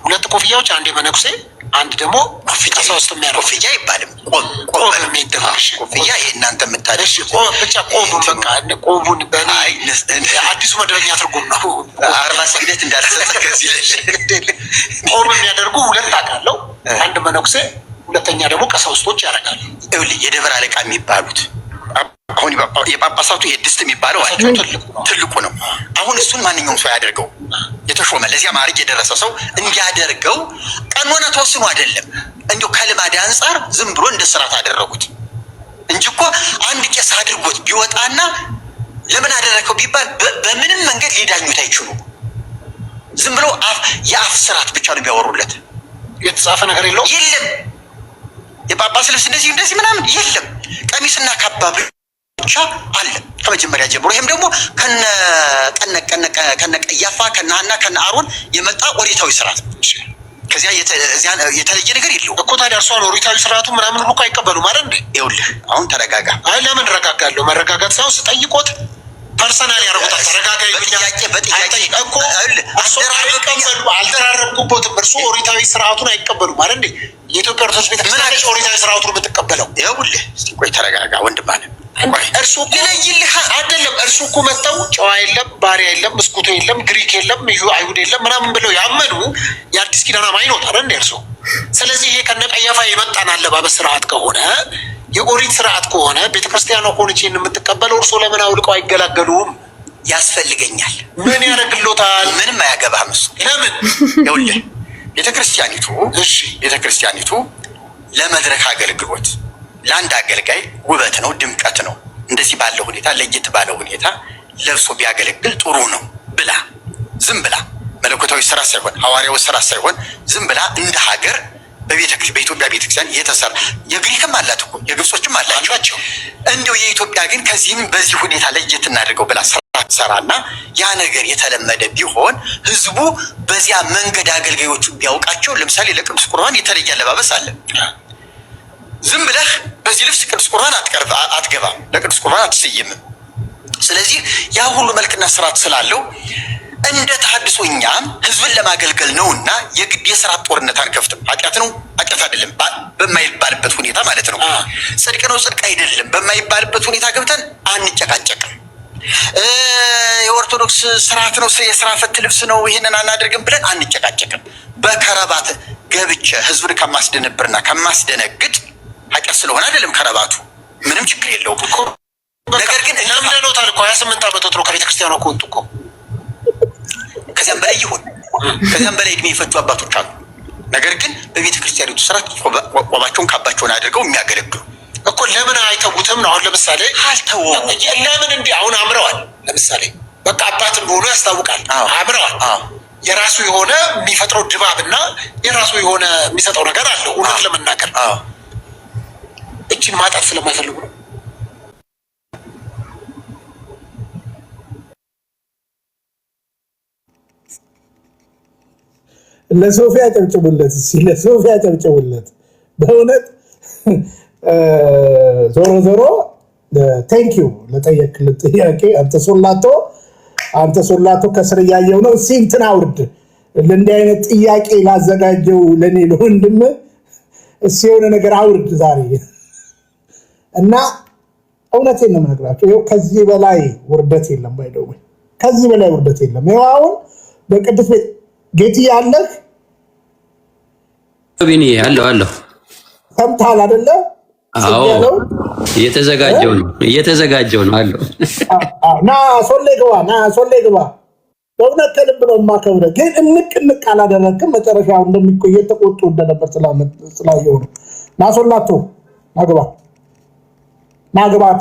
ሁለት ኮፍያዎች፣ አንድ መነኩሴ አንድ ደግሞ ቀሳውስት የሚያደርጉ ኮፍያ ይባልም ቆብ የሚደፋሽ ኮፍያ። ይሄ እናንተ የምታደርሽ ብቻ ቆቡን በቃ ቆቡን በላይ አዲሱ መደበኛ ትርጉም ነው። አርባ ስግደት እንዳልሰጠ ከዚህ ቆብ የሚያደርጉ ሁለት አውቃለሁ። አንድ መነኩሴ፣ ሁለተኛ ደግሞ ቀሳውስቶች ያደርጋሉ። ይኸውልህ የደብረ አለቃ የሚባሉት አሁን የጳጳሳቱ የድስት የሚባለው ትልቁ ነው። አሁን እሱን ማንኛውም ሰው ያደርገው የተሾመ ለዚያ ማዕረግ የደረሰ ሰው እንዲያደርገው ቀኖና ተወስኖ አይደለም። እንዲሁ ከልማድ አንጻር ዝም ብሎ እንደ ስርዓት አደረጉት እንጂ እኮ አንድ ቄስ አድርጎት ቢወጣና ለምን አደረገው ቢባል በምንም መንገድ ሊዳኙት አይችሉም። ዝም ብሎ የአፍ ስርዓት ብቻ ነው የሚያወሩለት። የተጻፈ ነገር የለም። የጳጳስ ልብስ እንደዚህ ምናምን የለም። ቀሚስና ካባ ብቻ አለ ከመጀመሪያ ጀምሮ። ይሄም ደግሞ ከነ ቀያፋ ከነ ሐና ከነ አሮን የመጣ ኦሪታዊ ስርዓት ነው። ከዚያ የተለየ ነገር የለውም እኮ። ታዲያ እርሷን ኦሪታዊ ስርዓቱ ምናምን እኮ አይቀበሉም አይደል እንዴ? ይኸውልህ አሁን ተረጋጋ። አይ ለምን ረጋጋለሁ? መረጋጋት ሳይሆን ስጠይቆት ፐርሰናል ያደርጉታል። ተረጋጋ ይሉኛል። በጥያቄ እኮ አልተራረብኩበትም። እርሱ ኦሪታዊ ስርዓቱን አይቀበሉም አይደል እንዴ? የኢትዮጵያ ኦርቶዶክስ ቤተክርስቲያን ኦሪታዊ ስርዓቱን የምትቀበለው። ይኸውልህ እስቲ ቆይ ተረጋጋ ወንድም አለ። እርሱ እኮ ይለይልህ አይደለም። እርሱ እኮ መጣው ጨዋ የለም፣ ባሪያ የለም፣ ምስኩቶ የለም፣ ግሪክ የለም፣ አይሁድ የለም ምናምን ብለው ያመኑ የአዲስ ኪዳን አማኝ ነው አይደል እርሱ። ስለዚህ ይሄ ከነቀያፋ የመጣን አለባበስ ስርዓት ከሆነ የኦሪት ስርዓት ከሆነ ቤተክርስቲያን ሆነች የምትቀበለው እርሱ ለምን አውልቀው አይገላገሉም? ያስፈልገኛል። ምን ያደርግሎታል? ምንም አያገባህም እሱ። ለምን? ይኸውልህ ቤተክርስቲያኒቱ ለመድረክ አገልግሎት ለአንድ አገልጋይ ውበት ነው፣ ድምቀት ነው። እንደዚህ ባለው ሁኔታ ለየት ባለው ሁኔታ ለብሶ ቢያገለግል ጥሩ ነው ብላ ዝም ብላ መለኮታዊ ስራ ሳይሆን ሐዋርያዊ ስራ ሳይሆን ዝም ብላ እንደ ሀገር በኢትዮጵያ ቤተክርስቲያን የተሰራ የግሪክም አላት እኮ የግብጾችም አላቸው። እንደው የኢትዮጵያ ግን ከዚህም በዚህ ሁኔታ ለየት እናድርገው ብላ ሰራና ያ ነገር የተለመደ ቢሆን ህዝቡ በዚያ መንገድ አገልጋዮቹ ቢያውቃቸው። ለምሳሌ ለቅዱስ ቁርባን የተለየ አለባበስ አለ። ዝም ብለህ በዚህ ልብስ ቅዱስ ቁርባን አትገባም፣ ለቅዱስ ቁርባን አትሰይምም። ስለዚህ ያ ሁሉ መልክና ስርዓት ስላለው እንደ ተሐድሶ እኛም ህዝብን ለማገልገል ነውና የግድ የስርዓት ጦርነት አንከፍትም። ኃጢአት ነው ኃጢአት አይደለም በማይባልበት ሁኔታ ማለት ነው። ጽድቅ ነው ጽድቅ አይደለም በማይባልበት ሁኔታ ገብተን አንጨቃጨቅም። የኦርቶዶክስ ስርዓት ነው የስራ ፈት ልብስ ነው ይሄንን አናደርግም ብለን አንጨቃጨቅም። በከረባት ገብቼ ህዝብን ከማስደነብርና ከማስደነግጥ ኃጢአት ስለሆነ አይደለም ከረባቱ ምንም ችግር የለውም እኮ። ነገር ግን እናምነውታል እኮ 28 ዓመት ወጥሮ ከቤተክርስቲያኗ እኮ ወጡ እኮ። ከዚያም በላይ ይሁን ከዚያም በላይ እድሜ የፈጁ አባቶች አሉ። ነገር ግን በቤተክርስቲያኒቱ ስርዓት ቆባቸውን ካባቸውን አድርገው የሚያገለግሉ እኮ ለምን አይተውትም ነው? አሁን ለምሳሌ አልተውም ለምን እንዲህ አሁን አምረዋል። ለምሳሌ በቃ አባት እንደሆኑ ያስታውቃል። አምረዋል። የራሱ የሆነ የሚፈጥረው ድባብና የራሱ የሆነ የሚሰጠው ነገር አለው። እውነት ለመናገር እችን ማጣት ስለማይፈልጉ ነው። ለሶፊያ ጨብጭቡለት፣ ለሶፊያ ጨብጭቡለት በእውነት ዞሮ ቴንኪው ለጠየቅልን ጥያቄ። አንተ ሶላቶ ከስር እያየው ነው። እስኪ እንትን አውርድ ለእንዲህ አይነት ጥያቄ ላዘጋጀው ለእኔ ለወንድም እስኪ የሆነ ነገር አውርድ ዛሬ እና እውነቴን ነው የምነግራቸው። ይኸው ከዚህ በላይ ውርደት የለም። ባይደው ከዚህ በላይ ውርደት የለም። ይኸው አሁን በቅዱስ ቤት ጌት ያለህ ቢኒ አለው ሰምተሃል አይደለ? አዎ እየተዘጋጀው ነው አለው። ና ሶሌ ግባ በእውነት ከልብ ነው የማከብረህ። ግን እንቅ አላደረግክም። መጨረሻው እንደሚቆይ የተቆጡ እንደነበር ስላየው ነው። ና ሶላቶ ናግባት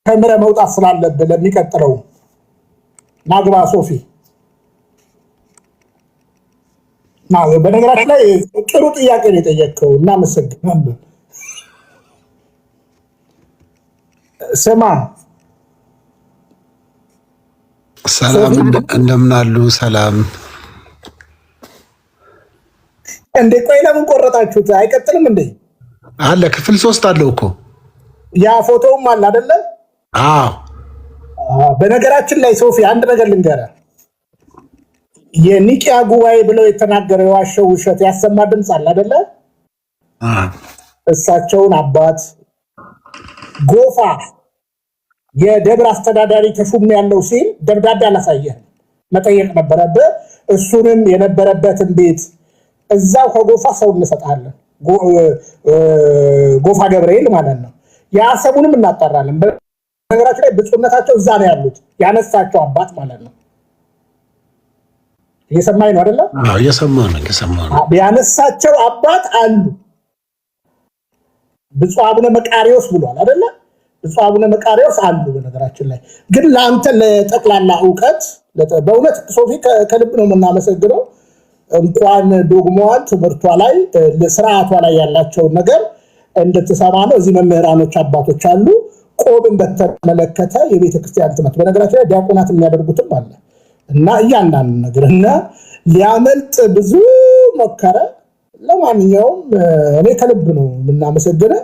ከምረህ መውጣት ስላለብህ ለሚቀጥለው ናግባ ሶፊ። በነገራችን ላይ ጥሩ ጥያቄ ነው የጠየቅከው፣ እናመሰግናለን። ስማ ሰላም እንደምን አሉ? ሰላም እንዴ? ቆይ ለምን ቆረጣችሁት? አይቀጥልም እንዴ? አለ ክፍል 3 አለው እኮ ያ ፎቶውም አለ አይደለ? አዎ። በነገራችን ላይ ሶፊ አንድ ነገር ልንገርህ። የኒቂያ ጉባኤ ብለው የተናገረው የዋሸው ውሸት ያሰማ ድምፅ አለ አይደለ? እሳቸውን አባት ጎፋ የደብር አስተዳዳሪ ተሹም ያለው ሲል ደብዳቤ አላሳየህም፣ መጠየቅ ነበረብህ። እሱንም የነበረበትን ቤት እዛው ከጎፋ ሰው እንሰጣለን፣ ጎፋ ገብርኤል ማለት ነው። የአሰቡንም እናጣራለን። በነገራችን ላይ ብፁዕነታቸው እዛ ነው ያሉት፣ ያነሳቸው አባት ማለት ነው። እየሰማኝ ነው አይደለ? አዎ እየሰማሁ ነው። ያነሳቸው አባት አሉ። ብፁዕ አቡነ መቃሪዎስ ብሏል አይደለ? ብፁዕ አቡነ መቃሪዎስ አሉ። በነገራችን ላይ ግን ለአንተ ለጠቅላላ እውቀት በእውነት ሶፊ ከልብ ነው የምናመሰግነው። እንኳን ዶግማዋን ትምህርቷ ላይ ስርዓቷ ላይ ያላቸውን ነገር እንድትሰማ ነው። እዚህ መምህራኖች አባቶች አሉ። ቆብን በተመለከተ የቤተክርስቲያን ትምህርት በነገራችን ላይ ዲያቆናት የሚያደርጉትም አለ እና እያንዳንዱ ነገር እና ሊያመልጥ ብዙ ሞከረ። ለማንኛውም እኔ ከልብ ነው የምናመሰግነው።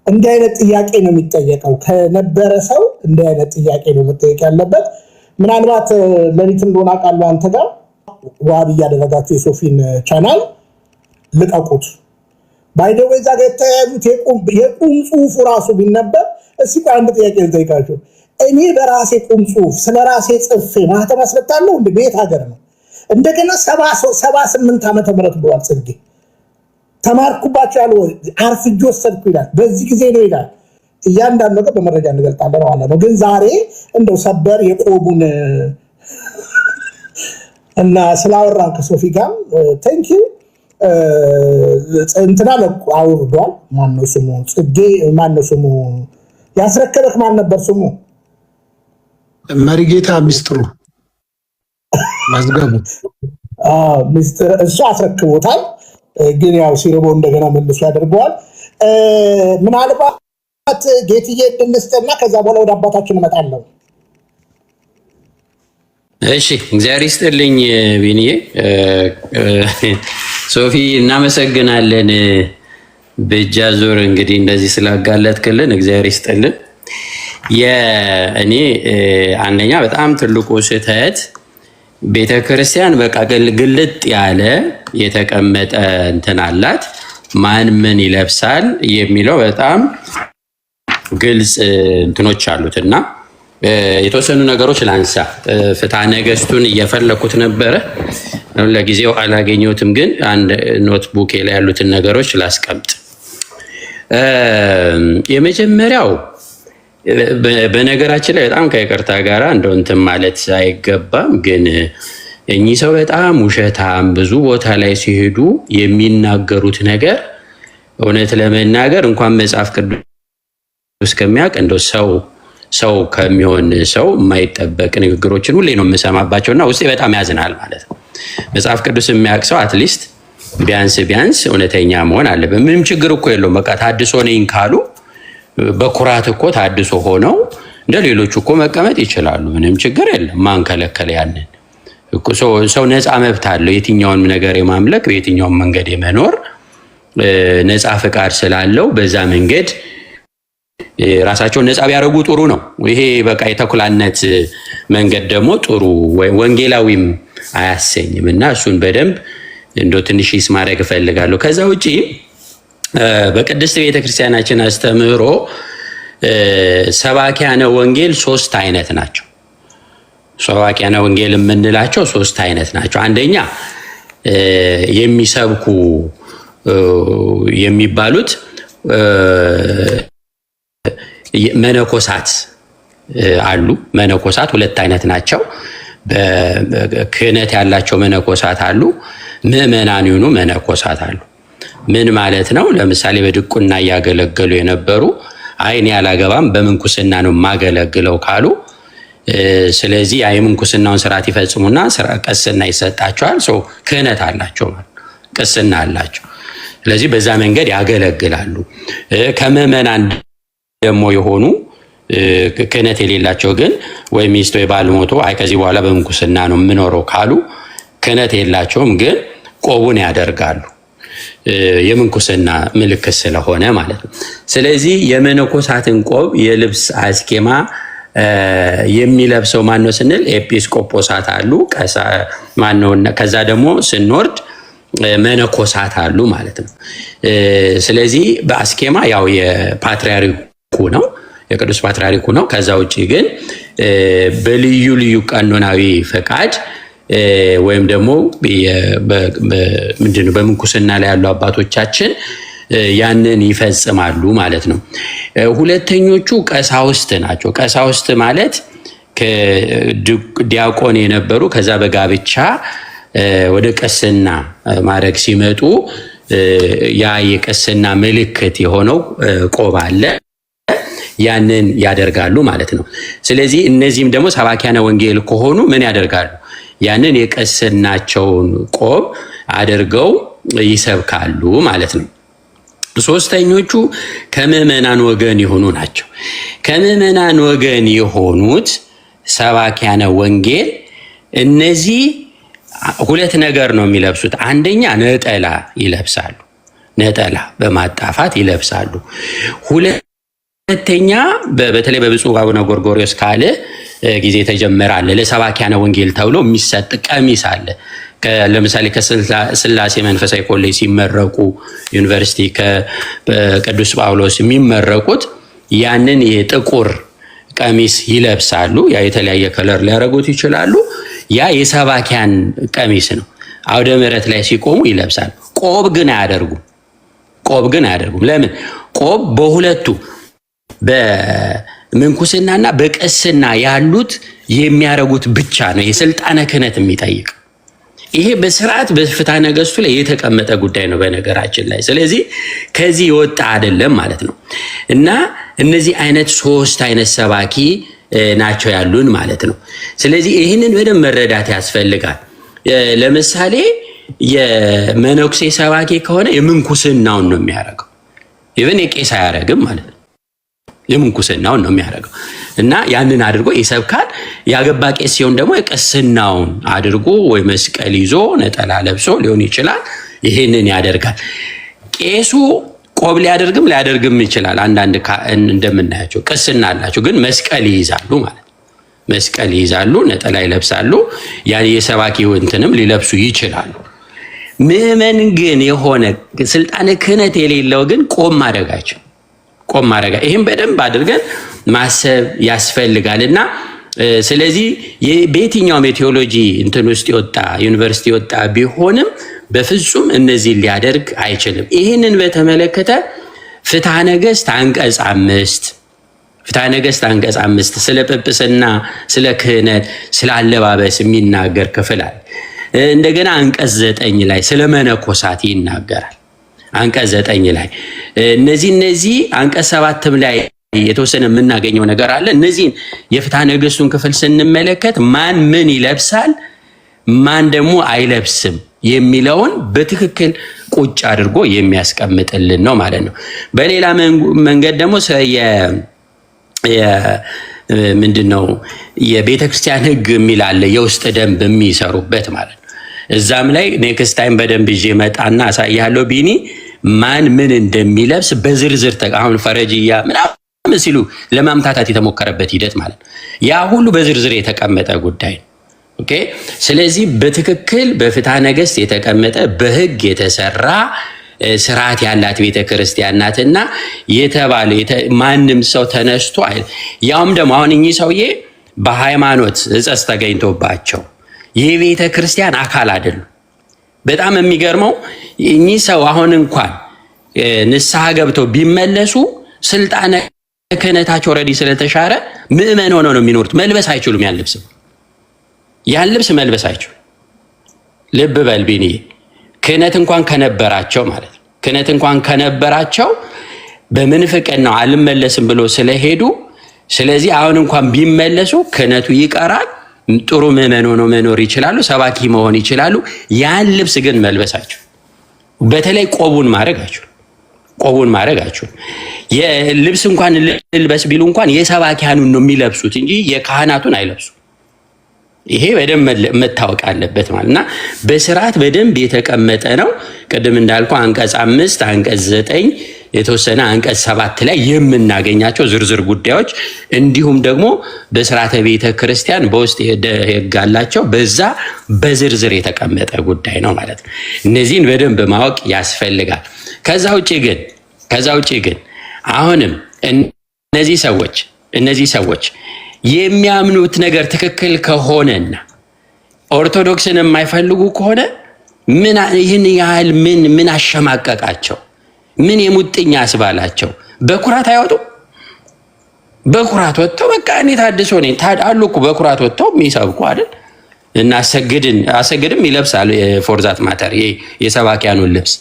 እንዲህ አይነት ጥያቄ ነው የሚጠየቀው ከነበረ ሰው፣ እንዲህ አይነት ጥያቄ ነው መጠየቅ ያለበት። ምናልባት ለሊት እንደሆነ አውቃለሁ አንተ ጋር ዋብ እያደረጋችሁ የሶፊን ቻናል ልቀቁት። ባይደው እዛ ጋር የተያዙት የቁም ጽሁፉ ራሱ ቢነበብ። እስኪ አንድ ጥያቄ ልጠይቃችሁ። እኔ በራሴ ቁም ጽሁፍ ስለ ራሴ ጽፌ ማህተም አስፈታለሁ እንደ ቤት ሀገር ነው። እንደገና 78 ዓመተ ምህረት ብሏል ጽጌ። ተማርኩባቸው ያለው አርፍጆ ወሰድኩ ይላል። በዚህ ጊዜ ነው ይላል። እያንዳንዱ ነገር በመረጃ እንገልጣለን ማለት ነው። ግን ዛሬ እንደው ሰበር የቆቡን እና ስላወራን ከሶፊ ጋር ቴንኪው። እንትና አውርዷል። ማነው ስሙ? ጽጌ ማነው ስሙ? ያስረከበክ ማን ነበር ስሙ? መሪጌታ ሚስጥሩ መዝገቡ ሚስጥር እሱ አስረክቦታል። ግን ያው ሲርቦ እንደገና መልሶ ያደርገዋል። ምናልባት ጌትዬ እንስጥና ከዛ በኋላ ወደ አባታችን እመጣለሁ። እሺ እግዚአብሔር ይስጥልኝ ቢኒዬ። ሶፊ እናመሰግናለን። በእጃ ዞር እንግዲህ እንደዚህ ስላጋለጥክልን እግዚአብሔር ይስጥልን። እኔ አንደኛ በጣም ትልቁ ስህተት ቤተክርስቲያን በቃ ግልጥ ያለ የተቀመጠ እንትን አላት። ማን ምን ይለብሳል የሚለው በጣም ግልጽ እንትኖች አሉት እና የተወሰኑ ነገሮች ላንሳ። ፍትሐ ነገሥቱን እየፈለኩት ነበረ፣ ለጊዜው አላገኘሁትም። ግን አንድ ኖትቡክ ላይ ያሉትን ነገሮች ላስቀምጥ። የመጀመሪያው በነገራችን ላይ በጣም ከይቅርታ ጋር እንደው እንትን ማለት አይገባም፣ ግን እኚህ ሰው በጣም ውሸታም፣ ብዙ ቦታ ላይ ሲሄዱ የሚናገሩት ነገር እውነት ለመናገር እንኳን መጽሐፍ ቅዱስ ከሚያውቅ እንደው ሰው ከሚሆን ሰው የማይጠበቅ ንግግሮችን ሁሌ ነው የምሰማባቸውና ውስጤ በጣም ያዝናል ማለት ነው። መጽሐፍ ቅዱስ የሚያውቅ ሰው አትሊስት ቢያንስ እውነተኛ መሆን አለበት። ምንም ችግር እኮ የለውም። በቃ ታድሶ ነኝ ካሉ በኩራት እኮ ታድሶ ሆነው እንደ ሌሎቹ እኮ መቀመጥ ይችላሉ። ምንም ችግር የለም። ማን ከለከለ? ያንን ሰው ነፃ መብት አለው። የትኛውንም ነገር የማምለክ በየትኛውም መንገድ የመኖር ነፃ ፍቃድ ስላለው በዛ መንገድ ራሳቸውን ነፃ ቢያደርጉ ጥሩ ነው። ይሄ በቃ የተኩላነት መንገድ ደግሞ ጥሩ ወንጌላዊም አያሰኝም እና እሱን በደንብ እንደው ትንሽ ማድረግ እፈልጋለሁ። ከዛ ውጪ በቅድስት ቤተክርስቲያናችን አስተምህሮ ሰባኪያነ ወንጌል 3 አይነት ናቸው። ሰባኪያነ ወንጌል የምንላቸው 3 አይነት ናቸው። አንደኛ የሚሰብኩ የሚባሉት መነኮሳት አሉ። መነኮሳት 2 አይነት ናቸው። በክህነት ያላቸው መነኮሳት አሉ። ምዕመናን የሆኑ መነኮሳት አሉ። ምን ማለት ነው? ለምሳሌ በድቁና እያገለገሉ የነበሩ እኔ አላገባም በምንኩስና ነው የማገለግለው ካሉ፣ ስለዚህ የምንኩስናውን ስርዓት ይፈጽሙና ቅስና ይሰጣቸዋል። ሰው ክህነት አላቸው ማለት ቅስና አላቸው። ስለዚህ በዛ መንገድ ያገለግላሉ። ከምዕመናን ደግሞ የሆኑ ክህነት የሌላቸው ግን ወይ ሚስት ወይ ባል ሞቶ ከዚህ በኋላ በምንኩስና ነው የምኖረው ካሉ ክህነት የላቸውም፣ ግን ቆቡን ያደርጋሉ የምንኩስና ምልክት ስለሆነ ማለት ነው። ስለዚህ የመነኮሳትን ቆብ የልብስ አስኬማ የሚለብሰው ማነው ስንል ኤጲስቆጶሳት አሉ። ከዛ ደግሞ ስንወርድ መነኮሳት አሉ ማለት ነው። ስለዚህ በአስኬማ ያው የፓትርያርኩ ነው፣ የቅዱስ ፓትርያርኩ ነው። ከዛ ውጪ ግን በልዩ ልዩ ቀኖናዊ ፈቃድ ወይም ደግሞ ምንድነው በምንኩስና ላይ ያሉ አባቶቻችን ያንን ይፈጽማሉ ማለት ነው። ሁለተኞቹ ቀሳውስት ናቸው። ቀሳውስት ማለት ዲያቆን የነበሩ ከዛ በጋብቻ ወደ ቅስና ማድረግ ሲመጡ ያ የቅስና ምልክት የሆነው ቆብ አለ፣ ያንን ያደርጋሉ ማለት ነው። ስለዚህ እነዚህም ደግሞ ሰባኪያነ ወንጌል ከሆኑ ምን ያደርጋሉ? ያንን የቅስናቸውን ቆብ አድርገው ይሰብካሉ ማለት ነው። ሶስተኞቹ ከምዕመናን ወገን የሆኑ ናቸው። ከምዕመናን ወገን የሆኑት ሰባኪያነ ወንጌል እነዚህ 2 ነገር ነው የሚለብሱት። አንደኛ ነጠላ ይለብሳሉ፣ ነጠላ በማጣፋት ይለብሳሉ። ሁለተኛ በተለይ በብፁዕ አቡነ ጎርጎርዮስ ካለ ጊዜ ተጀመረ አለ ለሰባኪያነ ወንጌል ተብሎ የሚሰጥ ቀሚስ አለ። ለምሳሌ ከስላሴ መንፈሳዊ ኮሌጅ ሲመረቁ ዩኒቨርሲቲ ከቅዱስ ጳውሎስ የሚመረቁት ያንን የጥቁር ቀሚስ ይለብሳሉ። ያ የተለያየ ከለር ሊያደርጉት ይችላሉ። ያ የሰባኪያን ቀሚስ ነው። አውደ ምሕረት ላይ ሲቆሙ ይለብሳሉ። ቆብ ግን አያደርጉም። ለምን? ቆብ በሁለቱ በምንኩስናና በቅስና ያሉት የሚያደርጉት ብቻ ነው። የስልጣነ ክህነት የሚጠይቅ ይሄ በስርዓት በፍትሐ ነገሥቱ ላይ የተቀመጠ ጉዳይ ነው በነገራችን ላይ። ስለዚህ ከዚህ የወጣ አይደለም ማለት ነው። እና እነዚህ አይነት 3 አይነት ሰባኪ ናቸው ያሉን ማለት ነው። ስለዚህ ይህንን በደንብ መረዳት ያስፈልጋል። ለምሳሌ የመነኩሴ ሰባኪ ከሆነ የምንኩስናውን ነው የሚያደርገው። ኢቭን የቄስ አያደርግም ማለት ነው። የምንኩስናውን ነው የሚያደርገው እና ያንን አድርጎ ይሰብካል። ያገባ ቄስ ሲሆን ደግሞ የቅስናውን አድርጎ ወይ መስቀል ይዞ ነጠላ ለብሶ ሊሆን ይችላል። ይሄንን ያደርጋል። ቄሱ ቆብ ሊያደርግም ይችላል። አንዳንድ እንደምናያቸው ቅስና አላቸው፣ ግን መስቀል ይይዛሉ ማለት ነው። መስቀል ይይዛሉ፣ ነጠላ ይለብሳሉ። ያን የሰባኪው እንትንም ሊለብሱ ይችላሉ። ምዕመን ግን የሆነ ስልጣነ ክህነት የሌለው ግን ቆም ማድረጋቸው ይህም በደንብ አድርገን ማሰብ ያስፈልጋል። እና ስለዚህ በየትኛውም የቴዎሎጂ እንትን ውስጥ የወጣ ዩኒቨርሲቲ የወጣ ቢሆንም በፍጹም እነዚህ ሊያደርግ አይችልም። ይህንን በተመለከተ ፍትሐ ነገሥት አንቀጽ 5 ስለ ጵጵስና፣ ስለ ክህነት፣ ስለ አለባበስ የሚናገር ክፍል አለ። እንደገና አንቀጽ 9 ላይ ስለ መነኮሳት ይናገራል። አንቀጽ 9 ላይ እነዚህ አንቀጽ 7 ላይ የተወሰነ የምናገኘው ነገር አለ። እነዚህን የፍትሐ ነገሥቱን ክፍል ስንመለከት ማን ምን ይለብሳል፣ ማን ደግሞ አይለብስም የሚለውን በትክክል ቁጭ አድርጎ የሚያስቀምጥልን ነው ማለት ነው። በሌላ መንገድ ደግሞ ምንድነው የቤተ ክርስቲያን ሕግ የሚል አለ፣ የውስጥ ደንብ የሚሰሩበት ማለት ነው። እዛም ላይ ኔክስት ታይም በደንብ ይዤ መጣና አሳያለሁ ቢኒ ማን ምን እንደሚለብስ በዝርዝር አሁን ፈረጅያ ምናምን ሲሉ ለማምታታት የተሞከረበት ሂደት ማለት ነው። ያ ሁሉ በዝርዝር የተቀመጠ ጉዳይ ነው። ኦኬ። ስለዚህ በትክክል በፍትሐ ነገሥት የተቀመጠ በሕግ የተሰራ ስርዓት ያላት ቤተክርስቲያን ናትና የተባለ ማንም ሰው ተነስቶ ያውም ደግሞ አሁን እኚህ ሰውዬ በሃይማኖት እጸጽ ተገኝቶባቸው የቤተ ክርስቲያን አካል አይደሉም። በጣም የሚገርመው እኚህ ሰው አሁን እንኳን ንስሐ ገብተው ቢመለሱ ስልጣነ ክህነታቸው ኦልሬዲ ስለተሻረ ምዕመን ሆነው ነው የሚኖሩት። መልበስ አይችሉም። ያን ልብስ መልበስ አይችሉም። ልብ በል ቢኒ፣ ክህነት እንኳን ከነበራቸው ማለት ነው። ክህነት እንኳን ከነበራቸው በምንፍቅናው አልመለስም ብሎ ስለሄዱ፣ ስለዚህ አሁን እንኳን ቢመለሱ ክህነቱ ይቀራል። ጥሩ ምዕመን ሆነው መኖር ይችላሉ። ሰባኪ መሆን ይችላሉ። ያን ልብስ ግን መልበሳቸው፣ በተለይ ቆቡን ማድረጋቸው የልብስ እንኳን ልልበስ ቢሉ እንኳን የሰባኪያኑን ነው የሚለብሱት እንጂ የካህናቱን አይለብሱ። ይሄ በደንብ መታወቅ አለበት ማለትና በስርዓት በደንብ የተቀመጠ ነው። ቅድም እንዳልኩ አንቀጽ 5 አንቀጽ 9 የተወሰነ አንቀጽ 7 ላይ የምናገኛቸው ዝርዝር ጉዳዮች እንዲሁም ደግሞ በስርዓተ ቤተ ክርስቲያን በውስጥ ሕግ አላቸው። በዛ በዝርዝር የተቀመጠ ጉዳይ ነው ማለት ነው። እነዚህን በደንብ ማወቅ ያስፈልጋል። ከዛ ውጪ ግን አሁንም እነዚህ ሰዎች የሚያምኑት ነገር ትክክል ከሆነና ኦርቶዶክስን የማይፈልጉ ከሆነ ይህን ያህል ምን አሸማቀቃቸው? ምን የሙጥኝ አስባላቸው? በኩራት አይወጡም? በኩራት ወጥተው በቃ እኔ ታድሶ ነኝ አሉ እኮ በኩራት ወጥተው የሚሰብኩ አይደል? እና አሰግድም ይለብሳሉ። ፎርዛት ማተር የሰባኪያኑን ልብስ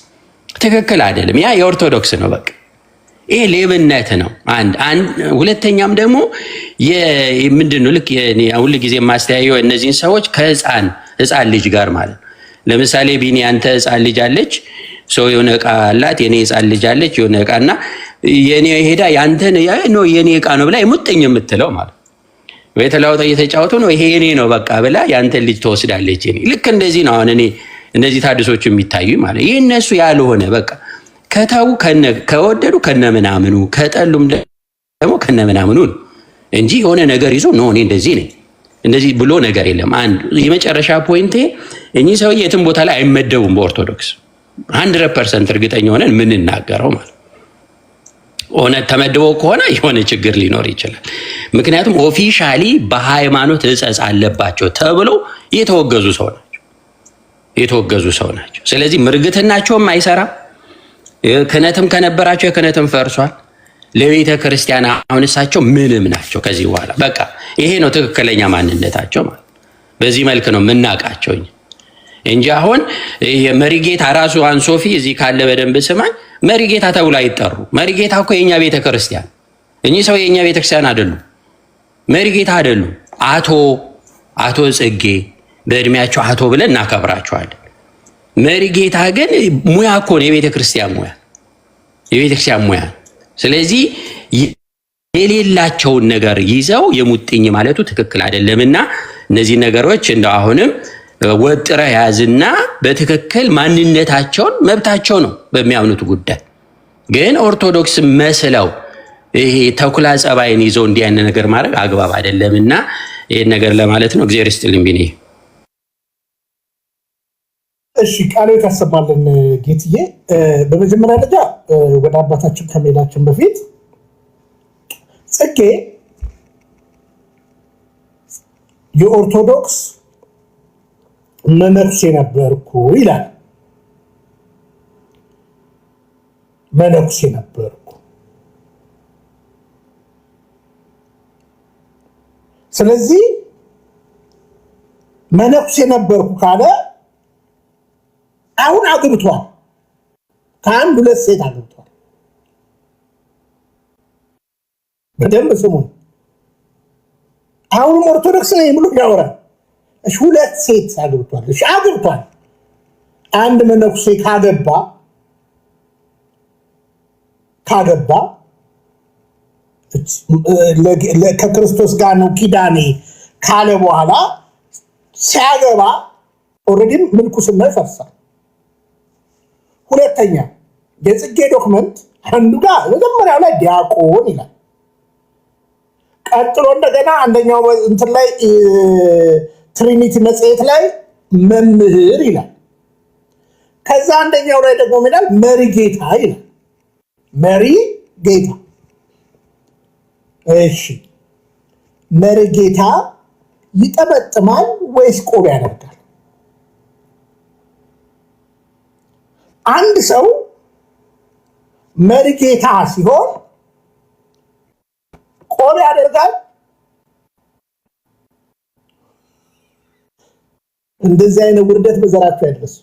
ትክክል አይደለም። ያ የኦርቶዶክስ ነው። በቃ ይሄ ሌብነት ነው። ሁለተኛም ደግሞ ምንድነው ልክ ሁል ጊዜ የማስተያየው እነዚህን ሰዎች ከህፃን ልጅ ጋር ማለት ነው። ለምሳሌ ቢኒ አንተ ህፃን ልጅ አለች፣ ሰው የሆነ ዕቃ አላት፣ የኔ ህፃን ልጅ አለች የሆነ ዕቃና የኔ ሄዳ ያንተን ነው የኔ ዕቃ ነው ብላ የሙጥኝ የምትለው ማለት ወይ ተላውጣ እየተጫወቱ ነው ይሄ የኔ ነው በቃ ብላ ያንተን ልጅ ትወስዳለች። ልክ እንደዚህ ነው አሁን እነዚህ ታድሶች የሚታዩ ማለት ይሄ እነሱ ያልሆነ በቃ ከተው ከወደዱ ከነምናምኑ ከጠሉም ደግሞ ከነምናምኑ እንጂ የሆነ ነገር ይዞ ነው እኔ እንደዚህ ነኝ እንደዚህ ብሎ ነገር የለም። አንድ የመጨረሻ ፖይንቴ እኚህ ሰውዬ የትም ቦታ ላይ አይመደቡም በኦርቶዶክስ 100% እርግጠኛ ሆነን የምንናገረው ማለት ሆነ ተመድበው ከሆነ የሆነ ችግር ሊኖር ይችላል። ምክንያቱም ኦፊሻሊ በሃይማኖት እጸጽ አለባቸው ተብለው የተወገዙ ሰው ናቸው። ስለዚህ ምርግትናቸውም አይሰራም። ክህነትም ከነበራቸው የክህነትም ፈርሷል። ለቤተ ክርስቲያን አሁን እሳቸው ምንም ናቸው ከዚህ በኋላ በቃ ይሄ ነው ትክክለኛ ማንነታቸው ማለት። በዚህ መልክ ነው የምናውቃቸው እንጂ አሁን መሪጌታ ራሱ አንሶፊ እዚህ ካለ በደንብ ስማኝ፣ መሪጌታ ተብሎ አይጠሩ። መሪጌታ እኮ የኛ ቤተክርስቲያን፣ እኚህ ሰው የኛ ቤተክርስቲያን አይደሉም፣ መሪጌታ አይደሉም። አቶ ጽጌ በእድሜያቸው አቶ ብለን እናከብራቸዋለን። መሪጌታ ግን ሙያ እኮ ነው፣ የቤተክርስቲያን ሙያ። ስለዚህ የሌላቸውን ነገር ይዘው የሙጥኝ ማለቱ ትክክል አይደለምና እነዚህ ነገሮች እንደው አሁንም ወጥረህ ያዝና በትክክል ማንነታቸውን መብታቸው ነው በሚያምኑት ጉዳይ። ግን ኦርቶዶክስ መስለው ይሄ ተኩላ ጸባይን ይዘው እንዲህ አይነት ነገር ማድረግ አግባብ አይደለምና ይሄን ነገር ለማለት ነው። እግዚአብሔር ይስጥልኝ ቢኔ። እሺ ቃሉ ታሰማልን ጌትዬ። በመጀመሪያ ደረጃ ወደ አባታችን ከመሄዳችን በፊት ጽጌ የኦርቶዶክስ መነኩሴ ነበርኩ ይላል። መነኩሴ ነበርኩ። ስለዚህ መነኩሴ ነበርኩ ካለ አሁን አግብቷል። ከአንድ ሁለት ሴት አግብቷል። በደንብ ስሙን። አሁንም ኦርቶዶክስ ነኝ ብሎ ያወራል። እሺ ሁለት ሴት አግብቷል። እሺ አግብቷል። አንድ መነኩሴ ካገባ ከክርስቶስ ጋር ነው ኪዳኔ ካለ በኋላ ሲያገባ ኦልሬዲ ምንኩስና ይፈርሳል። ሁለተኛ የጽጌ ዶክመንት አንዱ ጋር መጀመሪያው ላይ ዲያቆን ይላል። ቀጥሎ እንደገና አንደኛው እንትን ላይ ትሪኒቲ መጽሔት ላይ መምህር ይላል። ከዛ አንደኛው ላይ ደግሞ ይላል መሪ ጌታ ይላል። መሪ ጌታ። እሺ መሪ ጌታ ይጠመጥማል ወይስ ቆብ ያደርጋል? አንድ ሰው መሪ ጌታ ሲሆን ቆብ ያደርጋል? እንደዚህ አይነት ውርደት በዘራቸው አይደረስ።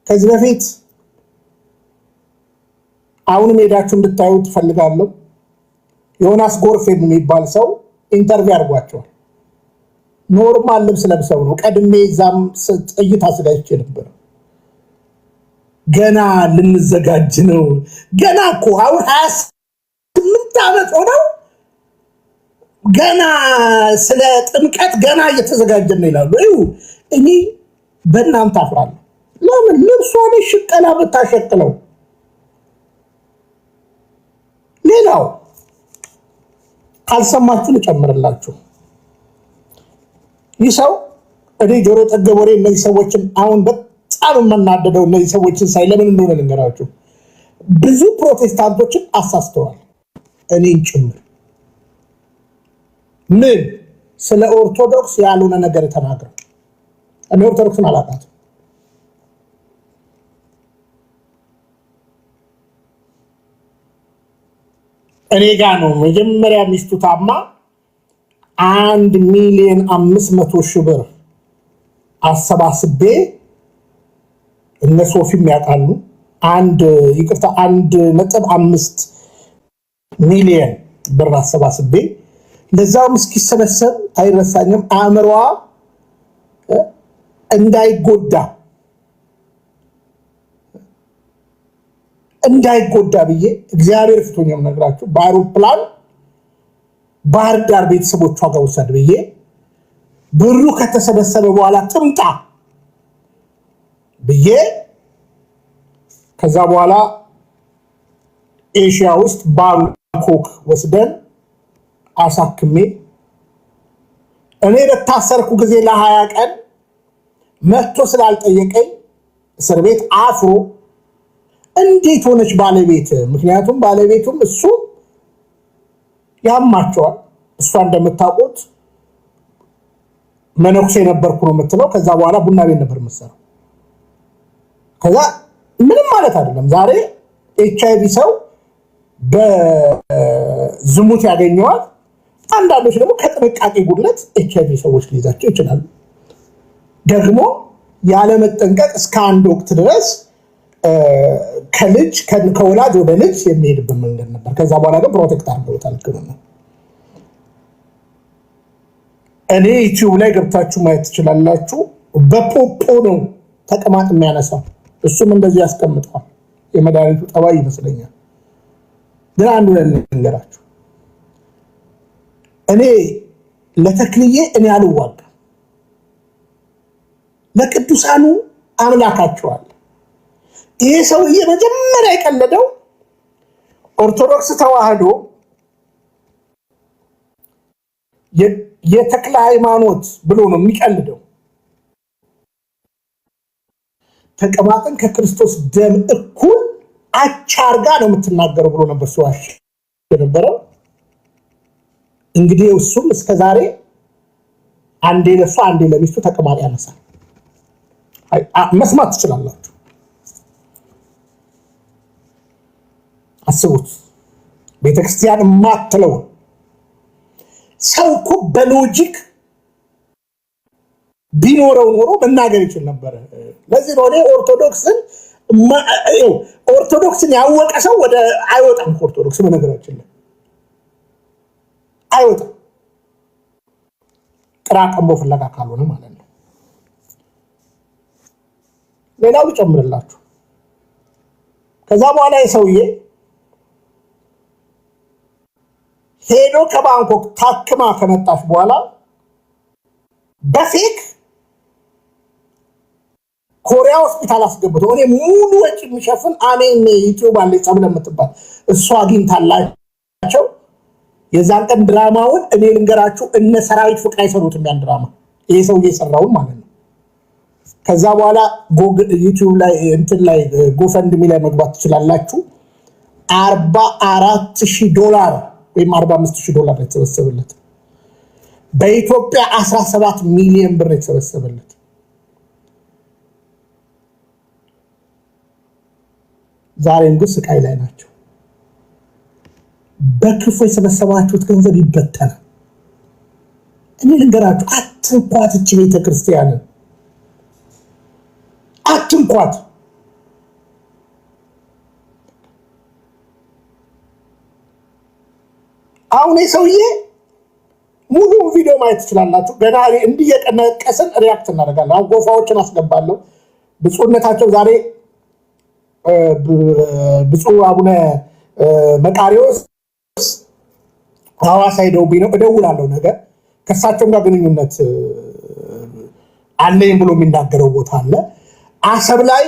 ከዚህ በፊት አሁንም ሄዳችሁ እንድታዩ ትፈልጋለሁ። ዮናስ ጎርፍ የሚባል ሰው ኢንተርቪው አድርጓቸዋል። ኖርማል ልብስ ለብሰው ነው። ቀድሜ እዛም ጥይት አዘጋጅቼ ነበር። ገና ልንዘጋጅ ነው። ገና እኮ አሁን 28 ዓመት ሆነው ገና ስለ ጥምቀት ገና እየተዘጋጀን ነው ይላሉ። እኔ በእናንተ አፍራለሁ። ለምን ልብሷን ሽቀላ ብታሸቅለው? ሌላው ካልሰማችሁ ልጨምርላችሁ። ይህ ሰው እኔ ጆሮ ጠገብ ወሬ እነዚህ ሰዎችን አሁን በጣም የምናደደው እነዚህ ሰዎችን ሳይ ለምን እንደሆነ ልንገራችሁ። ብዙ ፕሮቴስታንቶችን አሳስተዋል፣ እኔን ጭምር። ምን ስለ ኦርቶዶክስ ያልሆነ ነገር ተናግረው። እኔ ኦርቶዶክስን አላውቃትም። እኔ ጋ ነው መጀመሪያ ሚስቱ ታማ 1,500,000 ብር አሰባስቤ እነ ሶፊም ያውቃሉ 1.5 ሚሊዮን ብር አሰባስቤ ለዛውም እስኪሰበሰብ አይረሳኝም አእምሯ እንዳይጎዳ ብዬ እግዚአብሔር ፍቶኛም ነግራችሁ በአውሮፕላን ባህር ዳር ቤተሰቦቿ ጋር ወሰድ ብዬ ብሩ ከተሰበሰበ በኋላ ትምጣ ብዬ ከዛ በኋላ ኤሽያ ውስጥ ባንኮክ ወስደን አሳክሜ እኔ በታሰርኩ ጊዜ ለ20 ቀን መጥቶ ስላልጠየቀኝ እስር ቤት አፍሮ እንዴት ሆነች ባለቤት? ምክንያቱም ባለቤቱም እሱ ያማቸዋል። እሷ እንደምታውቁት መነኩሴ ነበርኩ ነው የምትለው። ከዛ በኋላ ቡና ቤት ነበር የምትሰራው። ከዛ ምንም ማለት አይደለም። ዛሬ ኤችአይቪ ሰው በዝሙት ያገኘዋል። አንዳንዶች ደግሞ ከጥንቃቄ ጉድለት ኤችአይቪ ሰዎች ሊይዛቸው ይችላሉ። ደግሞ ያለመጠንቀቅ እስከ አንድ ወቅት ድረስ ከወላጅ ወደ ልጅ የሚሄድበት መንገድ ነበር። ከዛ በኋላ ግን ፕሮቴክት አድርገውታል ሕክምና። እኔ ዩቲዩብ ላይ ገብታችሁ ማየት ትችላላችሁ። በፖፖ ነው ተቅማጥ የሚያነሳው። እሱም እንደዚህ ያስቀምጠዋል። የመድኃኒቱ ጠባይ ይመስለኛል። ግን አንዱ ልንገራችሁ፣ እኔ ለተክልዬ እኔ አልዋጋም። ለቅዱሳኑ አምላካቸዋል። ይሄ ሰውዬ መጀመሪያ የቀለደው ኦርቶዶክስ ተዋህዶ የተክለ ሃይማኖት ብሎ ነው የሚቀልደው። ተቅማጥን ከክርስቶስ ደም እኩል አቻርጋ ነው የምትናገረው ብሎ ነበር ሲዋሽ የነበረው። እንግዲህ እሱም እስከዛሬ አንዴ ለሱ አንዴ ለሚስቱ ተቅማጥ ያነሳል። መስማት ትችላላችሁ። አስቡት። ቤተክርስቲያን የማትለው ሰው እኮ በሎጂክ ቢኖረው ኖሮ መናገር ይችል ነበር። ለዚህ ነው እኔ ኦርቶዶክስን ያወቀ ሰው ወደ አይወጣም። ኦርቶዶክስ በነገራችን ላይ አይወጣም፣ ጥራቀምቦ ፍለጋ ካልሆነ ማለት ነው። ሌላው ልጨምርላችሁ። ከዛ በኋላ የሰውዬ ሄዶ ከባንኮክ ታክማ ከመጣች በኋላ በፌክ ኮሪያ ሆስፒታል አስገብቶ እኔ ሙሉ ወጪ የሚሸፍን አሜን ዩቲዩብ አለ ጸብለ የምትባል እሷ አግኝታላቸው የዛን ቀን ድራማውን እኔ ልንገራችሁ፣ እነ ሰራዊት ፍቅር አይሰሩትም ያን ድራማ። ይሄ ሰውዬ የሰራውን ማለት ነው። ከዛ በኋላ ዩቲዩብ ላይ እንትን ላይ ጎፈንድሚ ላይ መግባት ትችላላችሁ። $44,000 ወይም $45,000 የተሰበሰበለት፣ በኢትዮጵያ 17 ሚሊዮን ብር የተሰበሰበለት። ዛሬም ግን ስቃይ ላይ ናቸው። በክፉ የሰበሰባችሁት ገንዘብ ይበተናል። እኔ ልንገራችሁ፣ አትንኳት እቺ ቤተክርስቲያንን አትንኳት። አሁን ሰውዬ ሙሉ ቪዲዮ ማየት ትችላላችሁ። ገና እንዲየቀነቀስን ሪያክት እናደርጋለን። አሁን ጎፋዎችን አስገባለሁ። ብፁዕነታቸው ዛሬ ብፁዕ አቡነ መቃሪዎስ ሐዋሳ ሄደውብኝ ነው። እደውላለሁ ነገር ከእሳቸውም ጋር ግንኙነት አለኝ ብሎ የሚናገረው ቦታ አለ። አሰብ ላይ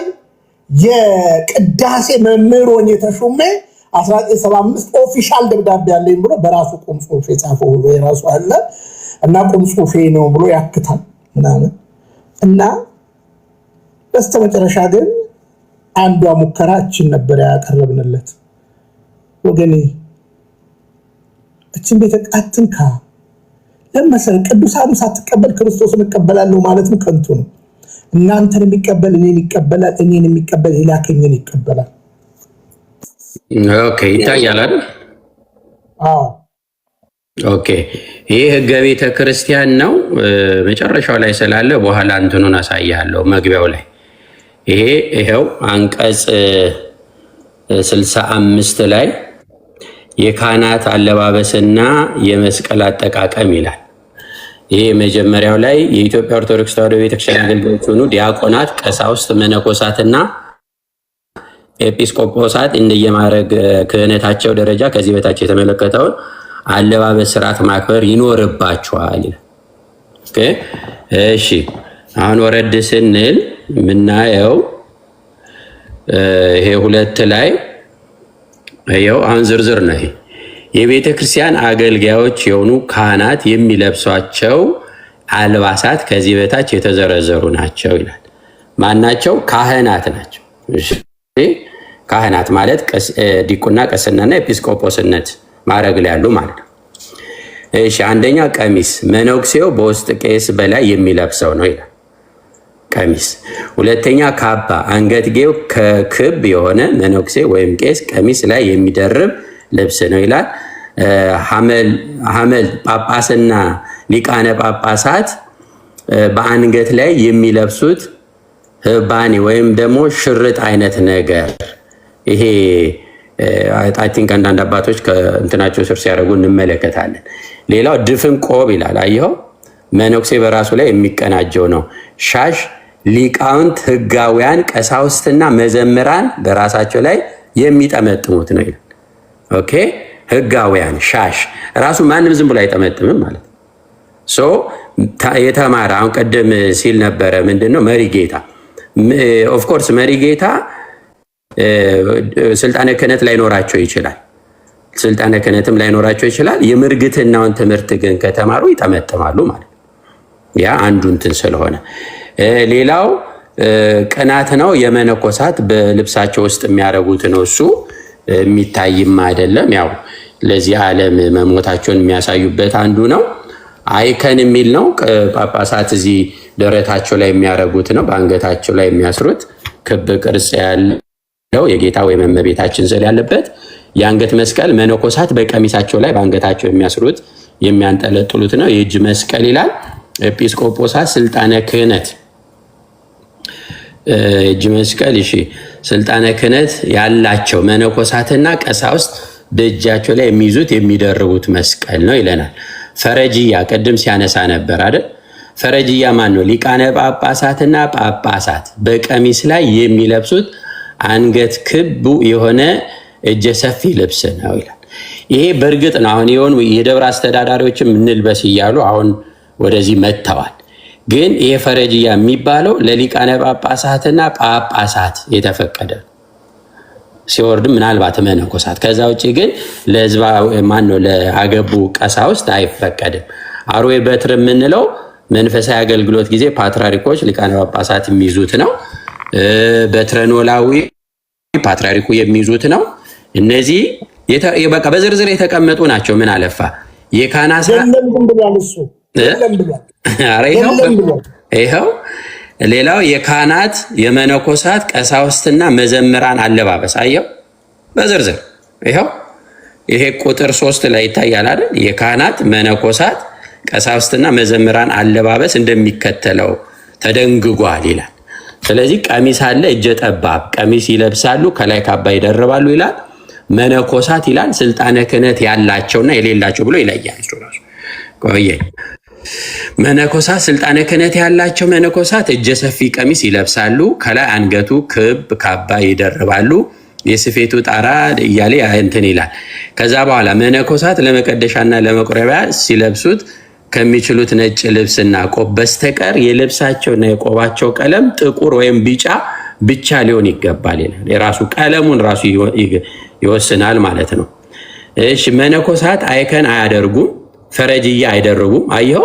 የቅዳሴ መምህር ሆኜ ተሾሜ 1975 ኦፊሻል ደብዳቤ አለኝ ብሎ በራሱ ቁም ጽሁፍ የጻፈው የራሱ አለ እና ቁም ጽሁፌ ነው ብሎ ያክታል ምናምን እና በስተመጨረሻ ግን አንዷ ሙከራችን ነበር ያቀረብንለት። ወገኔ እችን ቤተቃትንካ ለምሳሌ ቅዱሳኑ ሳትቀበል ክርስቶስን እቀበላለሁ ማለትም ከንቱ ነው። እናንተን የሚቀበል እኔን ይቀበላል፣ እኔን የሚቀበል የላከኝን ይቀበላል። ኦኬ፣ ይታያል አይደል? አዎ። ኦኬ፣ ይህ ህገ ቤተ ክርስቲያን ነው። መጨረሻው ላይ ስላለ በኋላ እንትኑን አሳያለሁ መግቢያው ላይ። ይሄው አንቀጽ 65 ላይ የካህናት አለባበስና የመስቀል አጠቃቀም ይላል። ይሄ መጀመሪያው ላይ የኢትዮጵያ ኦርቶዶክስ ተዋሕዶ ቤተክርስቲያን አገልጋዮች ሆኑ ዲያቆናት፣ ቀሳውስት፣ መነኮሳትና ኤጲስቆጶሳት እንደየማዕረግ ክህነታቸው ደረጃ ከዚህ በታች የተመለከተውን አለባበስ ስርዓት ማክበር ይኖርባቸዋል ይላል። ኦኬ፣ እሺ። አሁን ወረድ ስንል ምናየው ይሄ 2 ላይ ይሄው አሁን ዝርዝር ነው። የቤተ ክርስቲያን አገልጋዮች የሆኑ ካህናት የሚለብሷቸው አልባሳት ከዚህ በታች የተዘረዘሩ ናቸው ይላል። ማናቸው? ካህናት ናቸው። እሺ፣ ካህናት ማለት ዲቁና፣ ቅስናና ኤጲስቆጶስነት ማዕረግ ላይ ያሉ ማለት ነው። እሺ፣ አንደኛ ቀሚስ፣ መነኩሴው በውስጥ ቄስ በላይ የሚለብሰው ነው ይላል። ቀሚስ። ሁለተኛ ካባ፣ አንገትጌው ከክብ የሆነ መነኩሴ ወይም ቄስ ቀሚስ ላይ የሚደርብ ልብስ ነው ይላል። ሐመል ጳጳስና ሊቃነ ጳጳሳት በአንገት ላይ የሚለብሱት ህባኔ ወይም ደግሞ ሽርጥ አይነት ነገር ይሄ አይ ቲንክ አንዳንድ አባቶች ከእንትናቸው ስር ሲያደርጉ እንመለከታለን። ሌላው ድፍን ቆብ ይላል። አየኸው መነኩሴ በራሱ ላይ የሚቀናጀው ነው። ሻሽ ሊቃውንት ህጋውያን ቀሳውስትና መዘምራን በራሳቸው ላይ የሚጠመጥሙት ነው ይላል። ኦኬ ህጋውያን ሻሽ ራሱ ማንም ዝም ብሎ አይጠመጥምም ማለት ነው። ሶ የተማረ አሁን ቀደም ሲል ነበረ ምንድነው መሪ ጌታ ኦፍኮርስ መሪ ጌታ ስልጣነ ክህነት ላይኖራቸው ይችላል። ስልጣነ ክህነትም ላይኖራቸው ይችላል። የምርግትናውን ትምህርት ግን ከተማሩ ይጠመጥማሉ ማለት ነው። ያ አንዱ እንትን ስለሆነ ሌላው ቅናት ነው። የመነኮሳት በልብሳቸው ውስጥ የሚያደርጉት ነው። እሱ የሚታይም አይደለም። ያው ለዚህ ዓለም መሞታቸውን የሚያሳዩበት አንዱ ነው። አይከን የሚል ነው። ጳጳሳት እዚህ ደረታቸው ላይ የሚያደርጉት ነው። በአንገታቸው ላይ የሚያስሩት ክብ ቅርጽ ያለው የጌታ ወይም እመቤታችን ስዕል ያለበት የአንገት መስቀል መነኮሳት በቀሚሳቸው ላይ በአንገታቸው የሚያስሩት የሚያንጠለጥሉት ነው። የእጅ መስቀል ይላል። ኤጲስቆጶሳት ስልጣነ ክህነት እጅ መስቀል እሺ፣ ስልጣነ ክህነት ያላቸው መነኮሳትና ቀሳውስት በእጃቸው ላይ የሚይዙት የሚደርቡት መስቀል ነው ይለናል። ፈረጅያ ቅድም ሲያነሳ ነበር አይደል? ፈረጅያ ማን ነው? ሊቃነ ጳጳሳትና ጳጳሳት በቀሚስ ላይ የሚለብሱት አንገት ክቡ የሆነ እጀ ሰፊ ልብስ ነው ይላል። ይሄ በእርግጥ ነው አሁን የሆኑ የደብረ አስተዳዳሪዎችም እንልበስ እያሉ አሁን ወደዚህ መጥተዋል። ግን ይሄ ፈረጅያ የሚባለው ለሊቃነ ጳጳሳትና ጳጳሳት የተፈቀደ ሲወርድም ምናልባት መነኮሳት፣ ከዛ ውጭ ግን ለህዝባ ማን ነው ለአገቡ ቀሳውስት አይፈቀድም። አርዌ በትር የምንለው መንፈሳዊ አገልግሎት ጊዜ ፓትርያርኮች ሊቃነ ጳጳሳት የሚይዙት ነው። በትረ ኖላዊ ፓትርያርኩ የሚይዙት ነው። እነዚህ በቃ በዝርዝር የተቀመጡ ናቸው። ምን አለፋ የካናሳ ይኸው ሌላው የካህናት የመነኮሳት ቀሳውስትና መዘምራን አለባበስ አየው በዝርዝር ይኸው ይሄ ቁጥር 3 ላይ ይታያል አይደል? የካህናት መነኮሳት ቀሳውስትና መዘምራን አለባበስ እንደሚከተለው ተደንግጓል ይላል። ስለዚህ ቀሚስ አለ፣ እጀ ጠባብ ቀሚስ ይለብሳሉ፣ ከላይ ካባ ይደርባሉ ይላል። መነኮሳት ይላል ስልጣነ ክህነት ያላቸውና የሌላቸው ብሎ ይለያል። ቆየኝ መነኮሳት ስልጣነ ክህነት ያላቸው መነኮሳት እጀ ሰፊ ቀሚስ ይለብሳሉ፣ ከላይ አንገቱ ክብ ካባ ይደርባሉ፣ የስፌቱ ጣራ እያለ እንትን ይላል። ከዛ በኋላ መነኮሳት ለመቀደሻና ለመቁረቢያ ሲለብሱት ከሚችሉት ነጭ ልብስና ቆብ በስተቀር የልብሳቸውና የቆባቸው ቀለም ጥቁር ወይም ቢጫ ብቻ ሊሆን ይገባል ይላል። የራሱ ቀለሙን ራሱ ይወስናል ማለት ነው። እሺ መነኮሳት አይከን አያደርጉም፣ ፈረጅያ አይደርቡም። አየው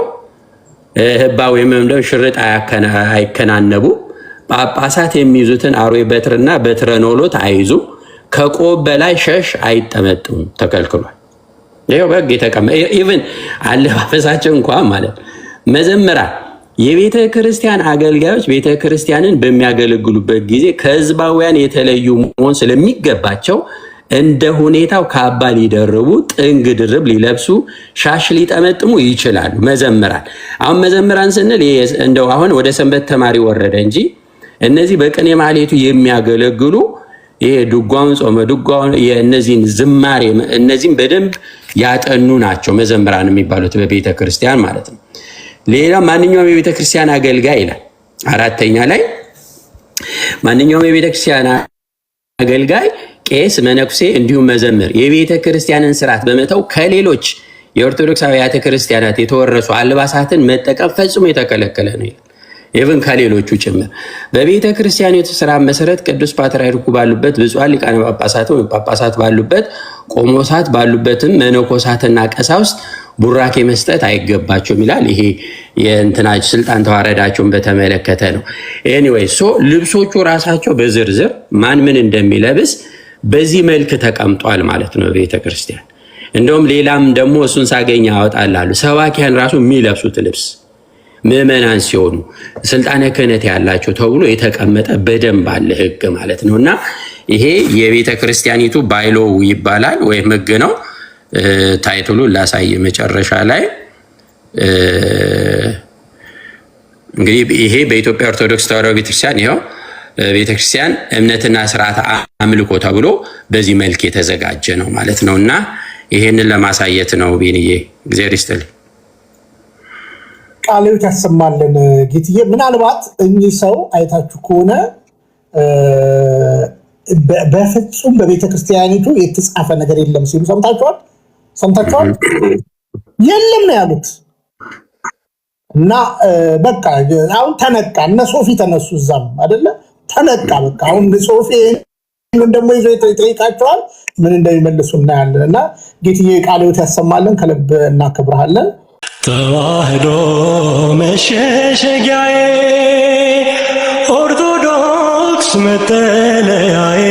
ህባ ወይም ደግሞ ሽርጥ አይከናነቡ። ጳጳሳት የሚይዙትን አርዌ በትርና በትረ ኖሎት አይዙ። ከቆብ በላይ ሸሽ አይጠመጥሙ፣ ተከልክሏል። ይሄው በግ የተቀመጠ ኢቭን አለባበሳቸው እንኳን ማለት መዘምራን የቤተ ክርስቲያን አገልጋዮች ቤተ ክርስቲያንን በሚያገለግሉበት ጊዜ ከህዝባውያን የተለዩ መሆን ስለሚገባቸው እንደ ሁኔታው ካባ ሊደርቡ፣ ጥንግ ድርብ ሊለብሱ፣ ሻሽ ሊጠመጥሙ ይችላሉ። መዘምራን አሁን መዘምራን ስንል እንደው አሁን ወደ ሰንበት ተማሪ ወረደ እንጂ እነዚህ በቅኔ ማህሌቱ የሚያገለግሉ ይሄ ድጓውን ጾመ ድጓውን የእነዚህን ዝማሬ እነዚህም በደንብ ያጠኑ ናቸው መዘምራን የሚባሉት በቤተ ክርስቲያን ማለት ነው። ሌላ ማንኛውም የቤተ ክርስቲያን አገልጋይ ይላል አራተኛ ላይ ማንኛውም የቤተ ክርስቲያን አገልጋይ ቄስ፣ መነኩሴ እንዲሁም መዘምር የቤተ ክርስቲያንን ስርዓት በመተው ከሌሎች የኦርቶዶክስ አብያተ ክርስቲያናት የተወረሱ አልባሳትን መጠቀም ፈጽሞ የተከለከለ ነው ይላል። ይህን ከሌሎቹ ጭምር በቤተ ክርስቲያኒቱ ስርዓት መሰረት ቅዱስ ፓትርያርኩ ባሉበት ብፁዓን ሊቃነ ጳጳሳት ወይም ጳጳሳት ባሉበት ቆሞሳት ባሉበትም መነኮሳትና ቀሳውስት ቡራኬ መስጠት አይገባቸውም ይላል። ይሄ የእንትናች ስልጣን ተዋረዳቸውን በተመለከተ ነው። ኤኒዌይ ልብሶቹ ራሳቸው በዝርዝር ማን ምን እንደሚለብስ በዚህ መልክ ተቀምጧል ማለት ነው ቤተ ክርስቲያን። እንደውም ሌላም ደግሞ እሱን ሳገኝ ያወጣላሉ። ሰባኪያን ራሱ የሚለብሱት ልብስ ምዕመናን ሲሆኑ ስልጣነ ክህነት ያላቸው ተብሎ የተቀመጠ በደንብ አለ ህግ ማለት ነው። እና ይሄ የቤተ ክርስቲያኒቱ ባይሎ ይባላል ወይም ህግ ነው። ታይትሉ ላሳይ መጨረሻ ላይ እንግዲህ ይሄ በኢትዮጵያ ኦርቶዶክስ ተዋሕዶ ቤተክርስቲያን ይኸው ቤተክርስቲያን እምነትና ስርዓት አምልኮ ተብሎ በዚህ መልክ የተዘጋጀ ነው ማለት ነው። እና ይሄንን ለማሳየት ነው። ቢንዬ እግዚአብሔር ይስጥልኝ። ቃልዮት ያሰማልን ጌትዬ። ምናልባት እኚህ ሰው አይታችሁ ከሆነ በፍጹም በቤተ ክርስቲያኒቱ የተጻፈ ነገር የለም ሲሉ ሰምታችኋል? የለም ነው ያሉት። እና በቃ አሁን ተነቃ። እነ ሶፊ ተነሱ፣ እዛም አይደለ ተነቃ። በቃ አሁን ሶፊ ደግሞ ይዞ ይጠይቃቸዋል፣ ምን እንደሚመልሱ እናያለን። እና ጌትዬ ቃልዮት ያሰማልን፣ ከልብ እናከብርሃለን። ተዋህዶ መሸሸጊያዬ ኦርቶዶክስ መጠለያዬ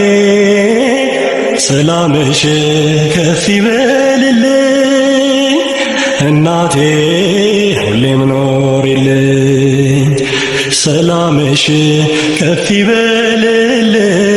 ሰላምሽ ከፍ ይበልልኝ እናቴ ሁሌም ኖሪልኝ ሰላምሽ ከፍ ይበልልኝ